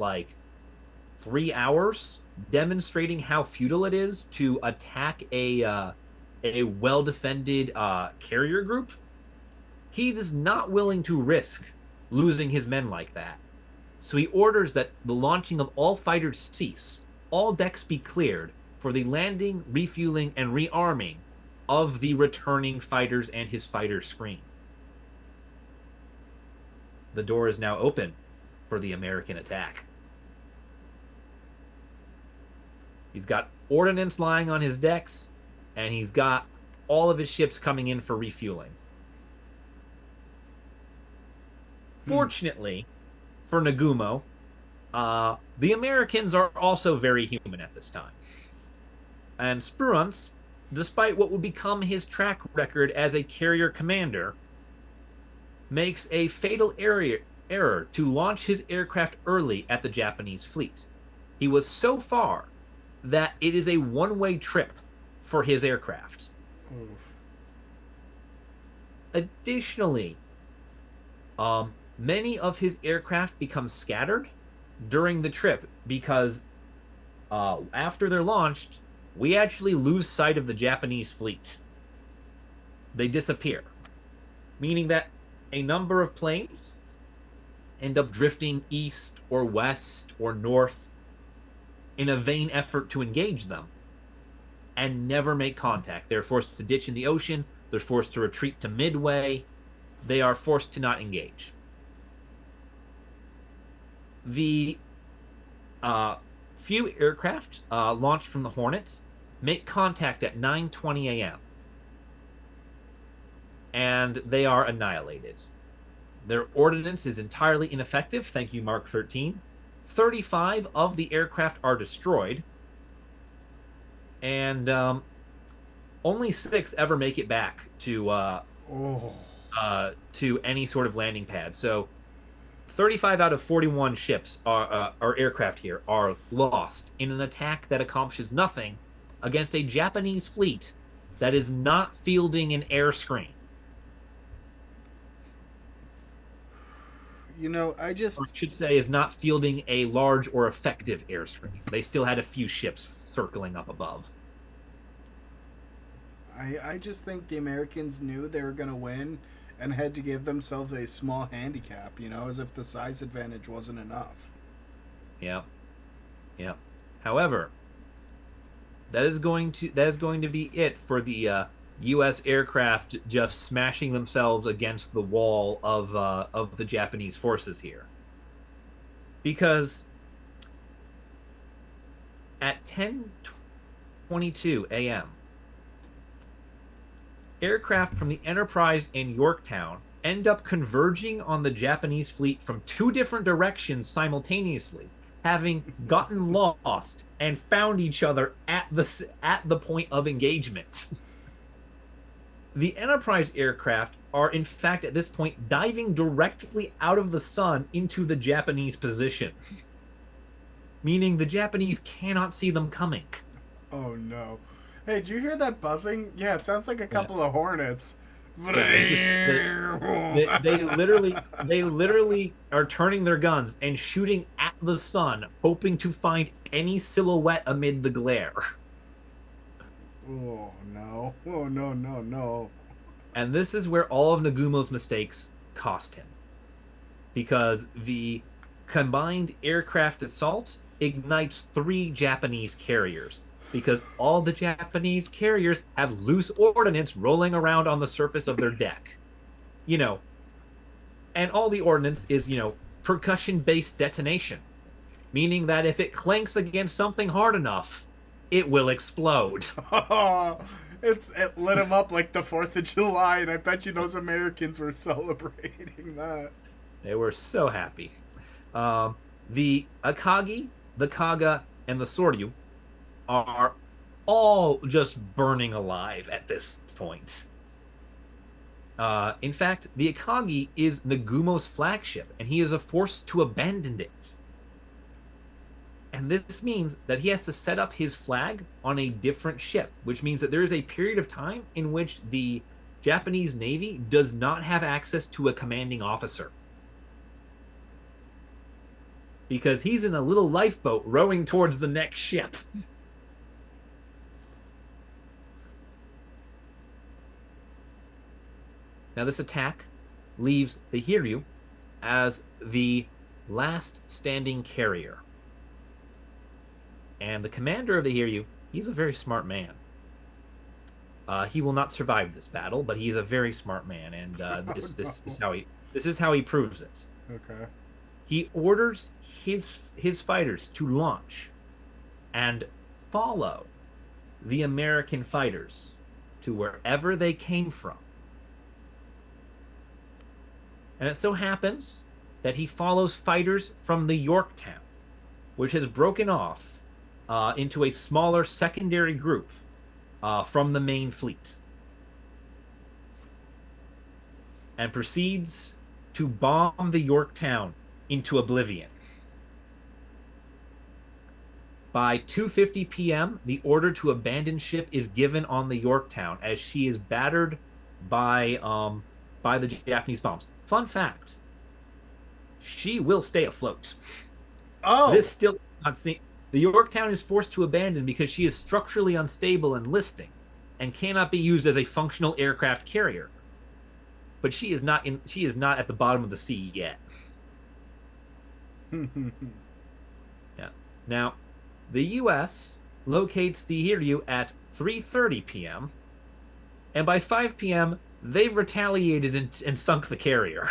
3 hours demonstrating how futile it is to attack a well-defended carrier group, he is not willing to risk losing his men like that. So he orders that the launching of all fighters cease, all decks be cleared for the landing, refueling, and rearming of the returning fighters and his fighter screen. the door is now open for the American attack. He's got ordnance lying on his decks, and he's got all of his ships coming in for refueling. Fortunately for Nagumo, the Americans are also very human at this time. And Spruance, despite what would become his track record as a carrier commander, makes a fatal error to launch his aircraft early at the Japanese fleet. He was so far that it is a one-way trip for his aircraft. Oof. Additionally, many of his aircraft become scattered during the trip because after they're launched, we actually lose sight of the Japanese fleet. They disappear, meaning that a number of planes end up drifting east or west or north in a vain effort to engage them and never make contact. They're forced to ditch in the ocean. They're forced to retreat to Midway. They are forced to not engage. The few aircraft launched from the Hornet make contact at 9:20 a.m. and they are annihilated. Their ordnance is entirely ineffective. Thank you, Mark 13. 35 of the aircraft are destroyed, and only 6 ever make it back to any sort of landing pad. So 35 out of 41 ships are aircraft here are lost in an attack that accomplishes nothing against a Japanese fleet that is not fielding an air screen. You know, I should say is not fielding a large or effective air screen. They still had a few ships circling up above. I just think the Americans knew they were going to win and had to give themselves a small handicap, you know, as if the size advantage wasn't enough. Yeah. Yeah. However, that is going to be it for the U.S. aircraft just smashing themselves against the wall of the Japanese forces here. Because at 10:22 a.m., aircraft from the Enterprise and Yorktown end up converging on the Japanese fleet from 2 different directions simultaneously, having gotten lost and found each other at the point of engagement. The Enterprise aircraft are, in fact, at this point, diving directly out of the sun into the Japanese position, meaning the Japanese cannot see them coming. Oh, no. Hey, did you hear that buzzing? Yeah, it sounds like a couple of hornets. Yeah, they literally are turning their guns and shooting at the sun, hoping to find any silhouette amid the glare. Oh, no. Oh, no, no, no. And this is where all of Nagumo's mistakes cost him. Because the combined aircraft assault ignites 3 Japanese carriers. Because all the Japanese carriers have loose ordnance rolling around on the surface of their deck. You know, and all the ordnance is, percussion-based detonation. Meaning that if it clanks against something hard enough, it will explode. It lit them up like the 4th of July, and I bet you those Americans were celebrating that. They were so happy. The Akagi, the Kaga, and the Soryu are all just burning alive at this point. In fact, the Akagi is Nagumo's flagship, and he is forced to abandon it. And this means that he has to set up his flag on a different ship, which means that there is a period of time in which the Japanese Navy does not have access to a commanding officer. Because he's in a little lifeboat rowing towards the next ship. Now, this attack leaves the Hiryu as the last standing carrier. And the commander of the Hiryu, he's a very smart man. He will not survive this battle, but he's a very smart man, and this is how he proves it. Okay. He orders his fighters to launch and follow the American fighters to wherever they came from. And it so happens that he follows fighters from the Yorktown, which has broken off into a smaller secondary group from the main fleet, and proceeds to bomb the Yorktown into oblivion. By 2:50 p.m., the order to abandon ship is given on the Yorktown as she is battered by the Japanese bombs. Fun fact: she will stay afloat. This Oh. still not seen. The Yorktown is forced to abandon because she is structurally unstable and listing, and cannot be used as a functional aircraft carrier. But she is not in. She is not at the bottom of the sea yet. Yeah. Now, the U.S. locates the Hiryu at 3:30 p.m. and by 5 p.m. they've retaliated and sunk the carrier.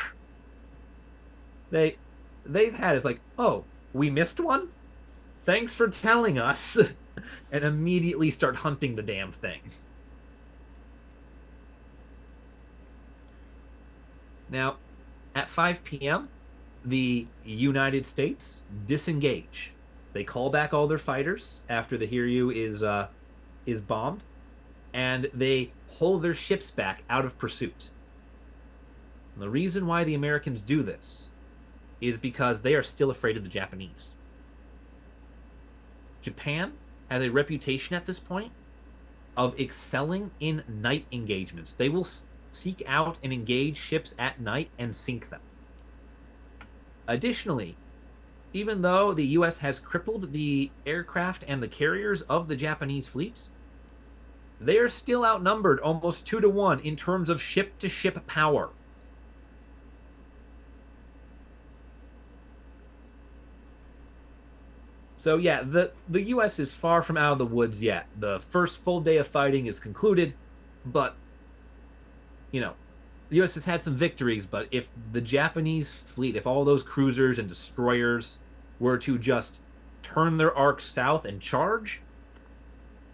They they've had it's like, oh, we missed one. Thanks for telling us, and immediately start hunting the damn thing. Now, at 5 p.m., the United States disengage. They call back all their fighters after the Hiryu is bombed, and they pull their ships back out of pursuit. And the reason why the Americans do this is because they are still afraid of the Japanese. Japan has a reputation at this point of excelling in night engagements. They will seek out and engage ships at night and sink them. Additionally, even though the US has crippled the aircraft and the carriers of the Japanese fleet, they are still outnumbered almost 2-1 in terms of ship-to-ship power. So yeah, the US is far from out of the woods yet. The first full day of fighting is concluded, but you know, the US has had some victories, but if the Japanese fleet, if all those cruisers and destroyers were to just turn their arcs south and charge,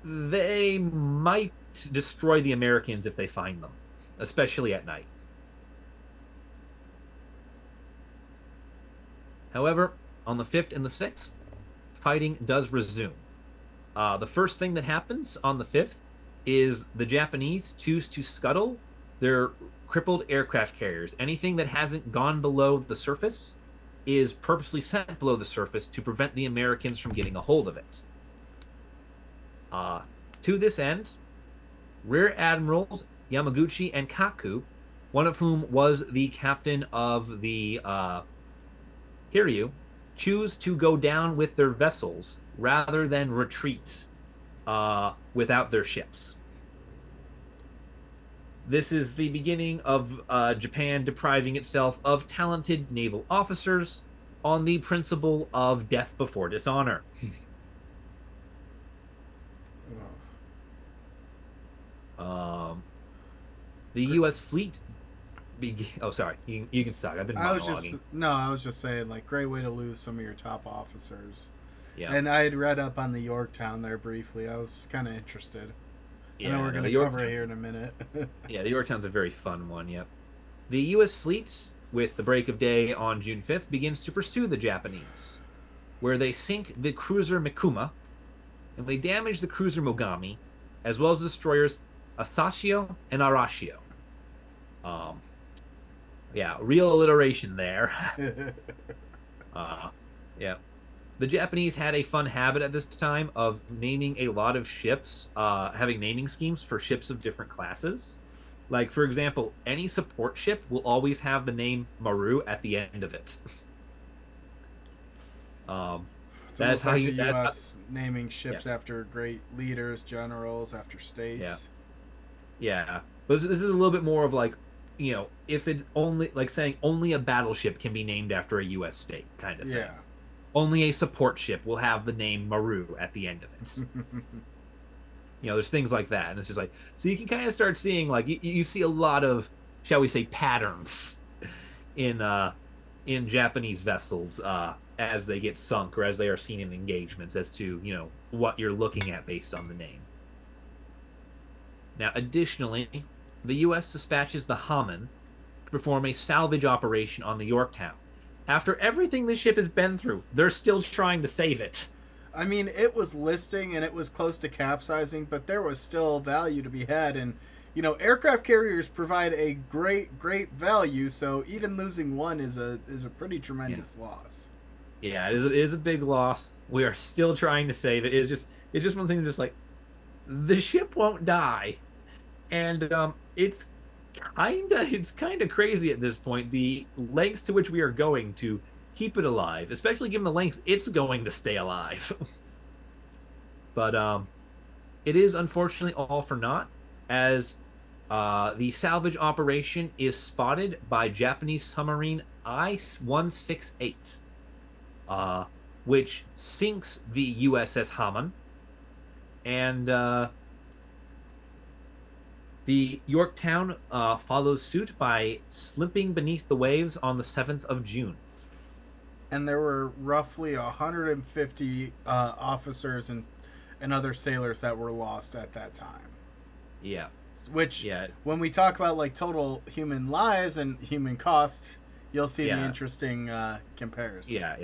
they might destroy the Americans if they find them, especially at night. However, on the 5th and the 6th, fighting does resume. The first thing that happens on the 5th is the Japanese choose to scuttle their crippled aircraft carriers. Anything that hasn't gone below the surface is purposely sent below the surface to prevent the Americans from getting a hold of it. To this end, Rear Admirals Yamaguchi and Kaku, one of whom was the captain of the Hiryu, choose to go down with their vessels rather than retreat without their ships. This is the beginning of Japan depriving itself of talented naval officers on the principle of death before dishonor. The U.S. fleet. Oh, sorry. You can stop. I've been monologuing. I was just saying, like, great way to lose some of your top officers. Yeah. And I had read up on the Yorktown there briefly. I was kind of interested. Yeah, I know we're going to cover it here in a minute. Yeah, the Yorktown's a very fun one, yep. The U.S. fleet, with the break of day on June 5th, begins to pursue the Japanese, where they sink the cruiser Mikuma, and they damage the cruiser Mogami, as well as destroyers Asashio and Arashio. Yeah, real alliteration there. Yeah. The Japanese had a fun habit at this time of naming a lot of ships, having naming schemes for ships of different classes. Like, for example, any support ship will always have the name Maru at the end of it. That's how like the U.S. naming ships after great leaders, generals, after states. Yeah. But this is a little bit more of like, you know, if it's only like saying only a battleship can be named after a U.S. state kind of thing. Yeah. Only a support ship will have the name Maru at the end of it. You know, there's things like that. And it's just like, so you can kind of start seeing, like, you see a lot of, shall we say, patterns in in Japanese vessels as they get sunk or as they are seen in engagements as to, what you're looking at based on the name. Now, additionally, the U.S. dispatches the Haman to perform a salvage operation on the Yorktown. After everything the ship has been through, they're still trying to save it. I mean, it was listing and it was close to capsizing, but there was still value to be had. And, aircraft carriers provide a great value, so even losing one is a pretty tremendous loss. Yeah, it is a big loss. We are still trying to save it. It's just one thing, just like the ship won't die, and it's kind of crazy at this point, the lengths to which we are going to keep it alive, especially given the lengths it's going to stay alive. But it is unfortunately all for naught, as the salvage operation is spotted by Japanese submarine I-168, which sinks the USS Haman, and the Yorktown follows suit by slipping beneath the waves on the 7th of June. And there were roughly 150 officers and other sailors that were lost at that time. Yeah. Which, when we talk about like total human lives and human costs, you'll see the interesting comparison.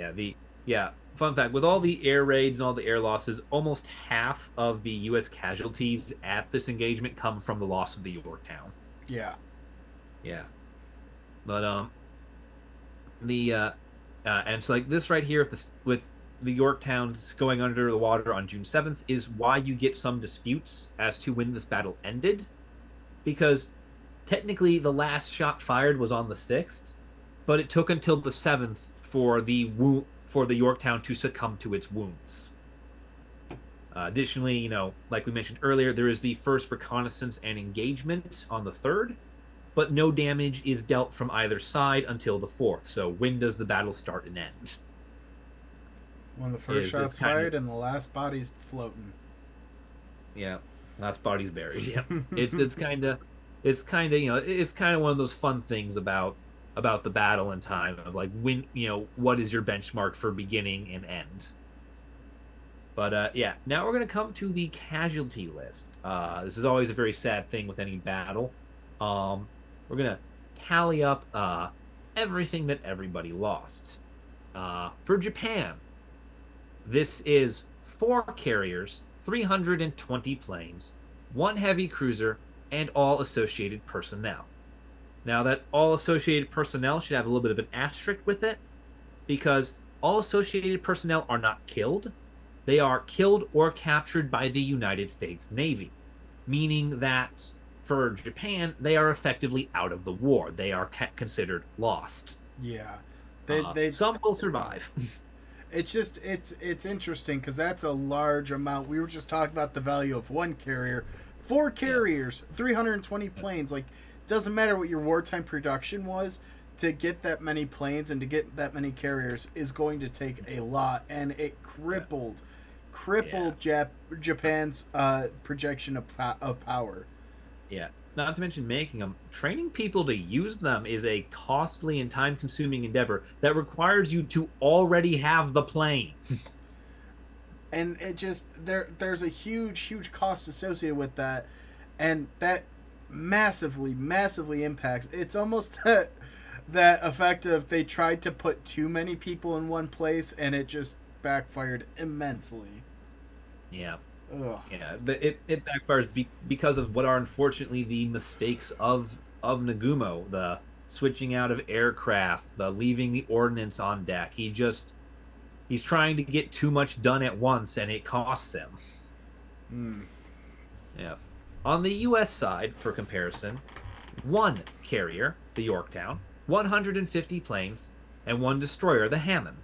Fun fact: with all the air raids and all the air losses, almost half of the U.S. casualties at this engagement come from the loss of the Yorktown. Yeah. But and so like this right here with the Yorktown going under the water on June 7th is why you get some disputes as to when this battle ended, because technically the last shot fired was on the 6th, but it took until the 7th for the Yorktown to succumb to its wounds. Additionally, like we mentioned earlier, there is the first reconnaissance and engagement on the 3rd, but no damage is dealt from either side until the 4th. So when does the battle start and end? When the first shot's fired and the last body's floating. Yeah, last body's buried. Yeah, it's kind of one of those fun things about the battle and time of like when what is your benchmark for beginning and end. But now we're gonna come to the casualty list. This is always a very sad thing with any battle. We're gonna tally up everything that everybody lost. For Japan, this is 4 carriers, 320 planes, 1 heavy cruiser, and all associated personnel. Now, that all associated personnel should have a little bit of an asterisk with it, because all associated personnel are not killed. They are killed or captured by the United States Navy, meaning that for Japan, they are effectively out of the war. They are considered lost. Yeah. Some will survive. It's just, it's interesting because that's a large amount. We were just talking about the value of 1 carrier. 4 carriers, 320 planes. Like, doesn't matter what your wartime production was, to get that many planes and to get that many carriers is going to take a lot. And it crippled Japan's projection of power. Yeah. Not to mention making them. Training people to use them is a costly and time-consuming endeavor that requires you to already have the plane. And it just there's a huge cost associated with that, and that massively impacts. It's almost that effect of they tried to put too many people in one place and it just backfired immensely. Yeah. Ugh. Yeah, but it backfires because of what are unfortunately the mistakes of Nagumo, the switching out of aircraft, the leaving the ordnance on deck. He's trying to get too much done at once, and it costs him. Yeah. On the U.S. side, for comparison, 1 carrier, the Yorktown, 150 planes, and 1 destroyer, the Hammond,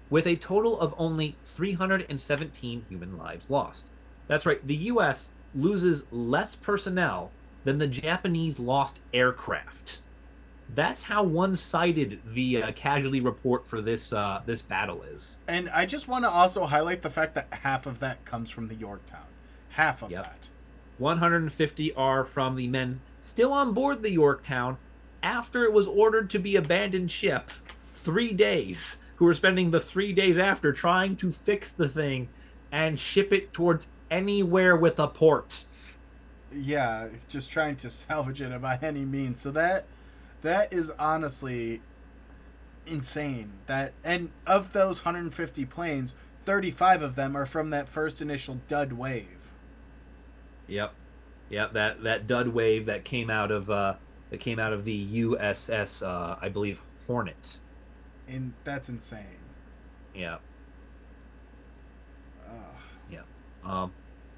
with a total of only 317 human lives lost. That's right, the U.S. loses less personnel than the Japanese lost aircraft. That's how one-sided the casualty report for this battle is. And I just want to also highlight the fact that half of that comes from the Yorktown. Half of that. 150 are from the men still on board the Yorktown after it was ordered to be abandoned ship 3 days, who are spending the 3 days after trying to fix the thing and ship it towards anywhere with a port. Yeah, just trying to salvage it by any means. So that is honestly insane. That, and of those 150 planes, 35 of them are from that first initial dud wave. Yep. Yep, that dud wave that came out of the USS I believe Hornet. And that's insane. Yeah. Uh, Yeah. Um,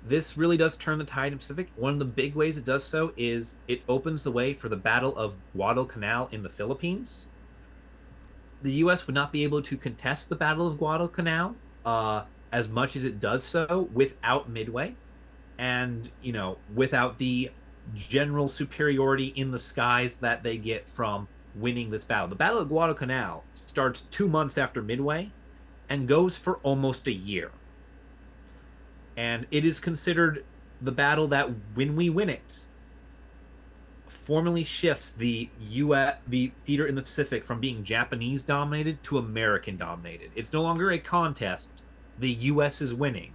this really does turn the tide in the Pacific. One of the big ways it does so is it opens the way for the Battle of Guadalcanal in the Philippines. The U.S. would not be able to contest the Battle of Guadalcanal as much as it does so without Midway, and without the general superiority in the skies that they get from winning this battle. The Battle of Guadalcanal starts 2 months after Midway and goes for almost a year. And it is considered the battle that, when we win it, formally shifts the theater in the Pacific from being Japanese dominated to American dominated. It's no longer a contest. The US is winning.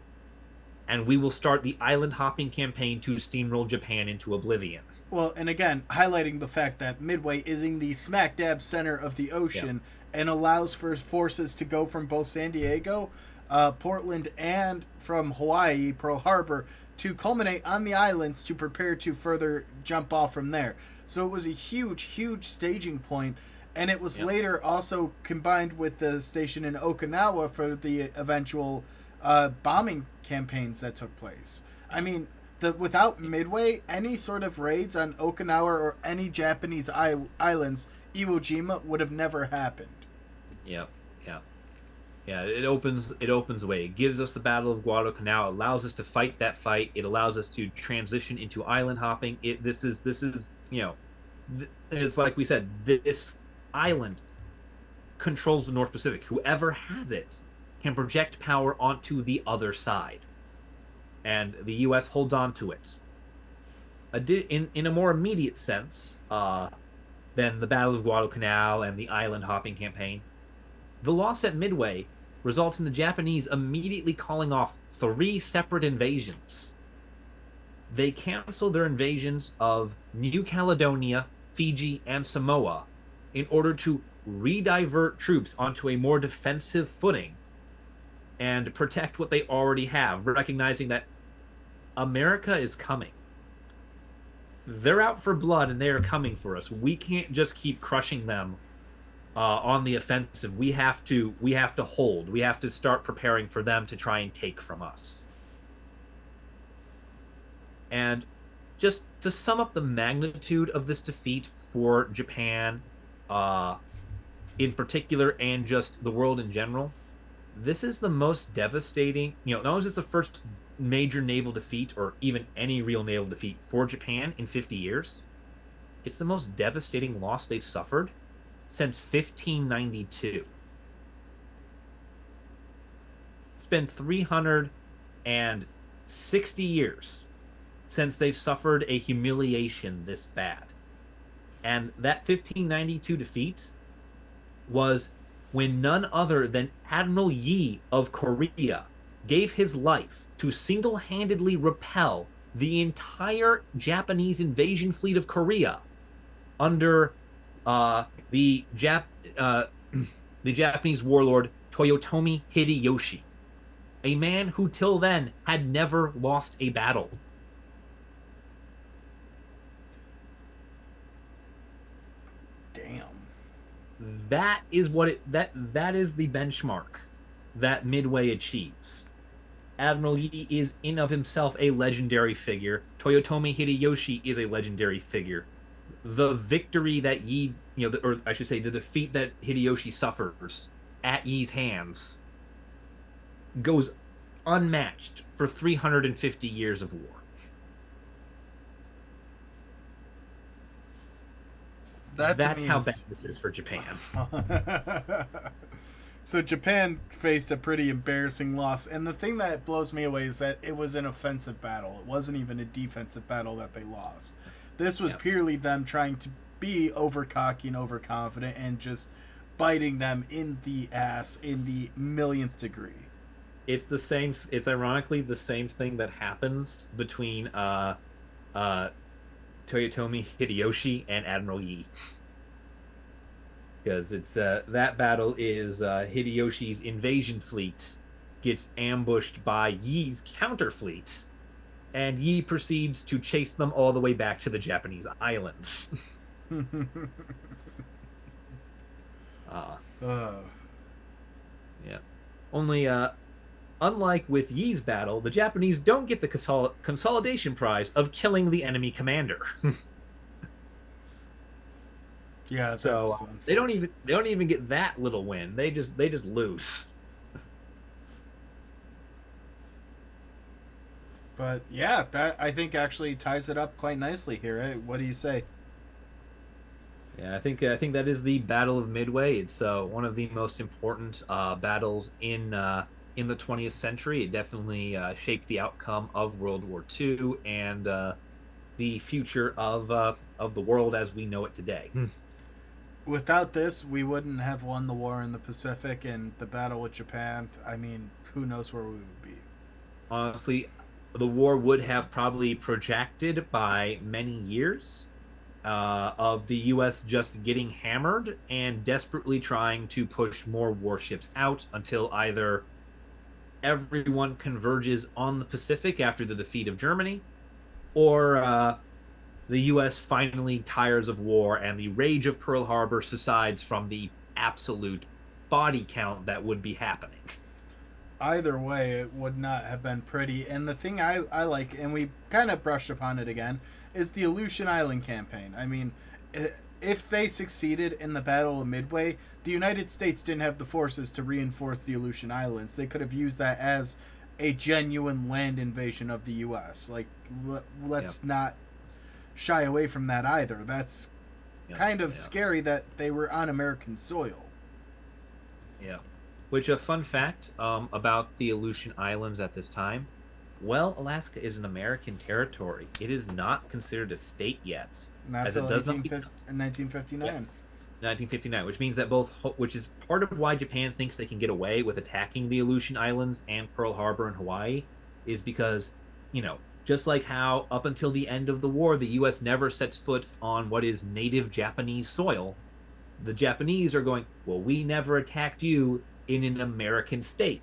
And we will start the island hopping campaign to steamroll Japan into oblivion. well, and again, highlighting the fact that Midway is in the smack dab center of the ocean and allows for forces to go from both San Diego, Portland, and from Hawaii, Pearl Harbor, to culminate on the islands to prepare to further jump off from there. So it was a huge, huge staging point, and it was later also combined with the station in Okinawa for the eventual bombing campaigns that took place. I mean, without Midway, any sort of raids on Okinawa or any Japanese islands, Iwo Jima, would have never happened. Yeah, yeah, yeah. It opens the way. It gives us the Battle of Guadalcanal. It allows us to fight that fight. It allows us to transition into island hopping. This is it's like we said. This island controls the North Pacific. Whoever has it can project power onto the other side, and the U.S. holds on to it. In a more immediate sense than the Battle of Guadalcanal and the island hopping campaign, the loss at Midway results in the Japanese immediately calling off 3 separate invasions. They cancel their invasions of New Caledonia, Fiji, and Samoa in order to redivert troops onto a more defensive footing and protect what they already have, recognizing that America is coming. They're out for blood and they are coming for us. We can't just keep crushing them on the offensive. We have to hold. We have to start preparing for them to try and take from us. And just to sum up the magnitude of this defeat for Japan, in particular, and just the world in general, this is the most devastating. Not only is this the first major naval defeat, or even any real naval defeat for Japan in 50 years, it's the most devastating loss they've suffered since 1592. It's been 360 years since they've suffered a humiliation this bad. And that 1592 defeat was when none other than Admiral Yi of Korea gave his life to single-handedly repel the entire Japanese invasion fleet of Korea under the Japanese warlord Toyotomi Hideyoshi, a man who till then had never lost a battle. Damn. That is that is the benchmark that Midway achieves. Admiral Yi is in of himself a legendary figure. Toyotomi Hideyoshi is a legendary figure. The victory that Yi, or I should say, the defeat that Hideyoshi suffers at Yi's hands goes unmatched for 350 years of war. That's how bad this is for Japan. So Japan faced a pretty embarrassing loss, and the thing that blows me away is that it was an offensive battle. It wasn't even a defensive battle that they lost. This was purely them trying to be overcocky and overconfident and just biting them in the ass in the millionth degree. It's the same. It's ironically the same thing that happens between uh Toyotomi Hideyoshi and Admiral Yi, because it's that battle is Hideyoshi's invasion fleet gets ambushed by Yi's counter fleet, and Yi proceeds to chase them all the way back to the Japanese islands. uh, uh, yeah. Only unlike with Yi's battle, the Japanese don't get the consolidation prize of killing the enemy commander. yeah, So they don't even get that little win. They just lose. But yeah, that I think actually ties it up quite nicely here. Eh? What do you say? Yeah, I think that is the Battle of Midway. It's one of the most important battles in the 20th century. It definitely shaped the outcome of World War II and the future of the world as we know it today. Without this, we wouldn't have won the war in the Pacific and the battle with Japan. I mean, who knows where we would be? Honestly, the war would have probably projected by many years of the U.S. just getting hammered and desperately trying to push more warships out until either everyone converges on the Pacific after the defeat of Germany, or the U.S. finally tires of war and the rage of Pearl Harbor subsides from the absolute body count that would be happening. Either way, it would not have been pretty. And the thing I like, and we kind of brushed upon it again, is the Aleutian Island campaign. I mean, if they succeeded in the Battle of Midway, the United States didn't have the forces to reinforce the Aleutian Islands. They could have used that as a genuine land invasion of the U.S. Like, let's not shy away from that either. That's kind of scary that they were on American soil. Yeah. Which, a fun fact about the Aleutian Islands at this time, well, Alaska is an American territory. It is not considered a state yet. And that's as it does not 1959. Yeah, 1959, which means that which is part of why Japan thinks they can get away with attacking the Aleutian Islands and Pearl Harbor and Hawaii, is because, just like how up until the end of the war, the U.S. never sets foot on what is native Japanese soil, the Japanese are going, well, we never attacked you in an American state.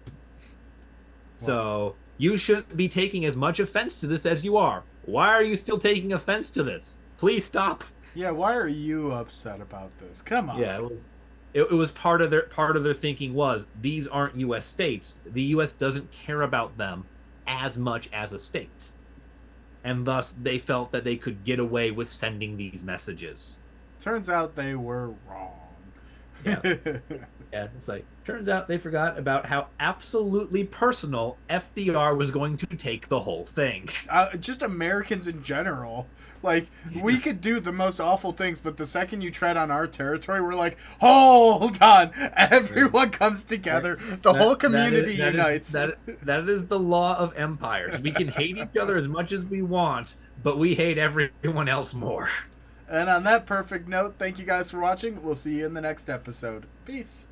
So you shouldn't be taking as much offense to this as you are. Why are you still taking offense to this? Please stop. Yeah, why are you upset about this? Come on. Yeah, it was part of their thinking was these aren't U.S. states. The U.S. doesn't care about them as much as a state, and thus they felt that they could get away with sending these messages. Turns out they were wrong. Yeah. Yeah, it's like, turns out they forgot about how absolutely personal FDR was going to take the whole thing. Just Americans in general. Like, we could do the most awful things, but the second you tread on our territory, we're like, hold on. Everyone comes together. The whole community unites. That is the law of empires. We can hate each other as much as we want, but we hate everyone else more. And on that perfect note, thank you guys for watching. We'll see you in the next episode. Peace.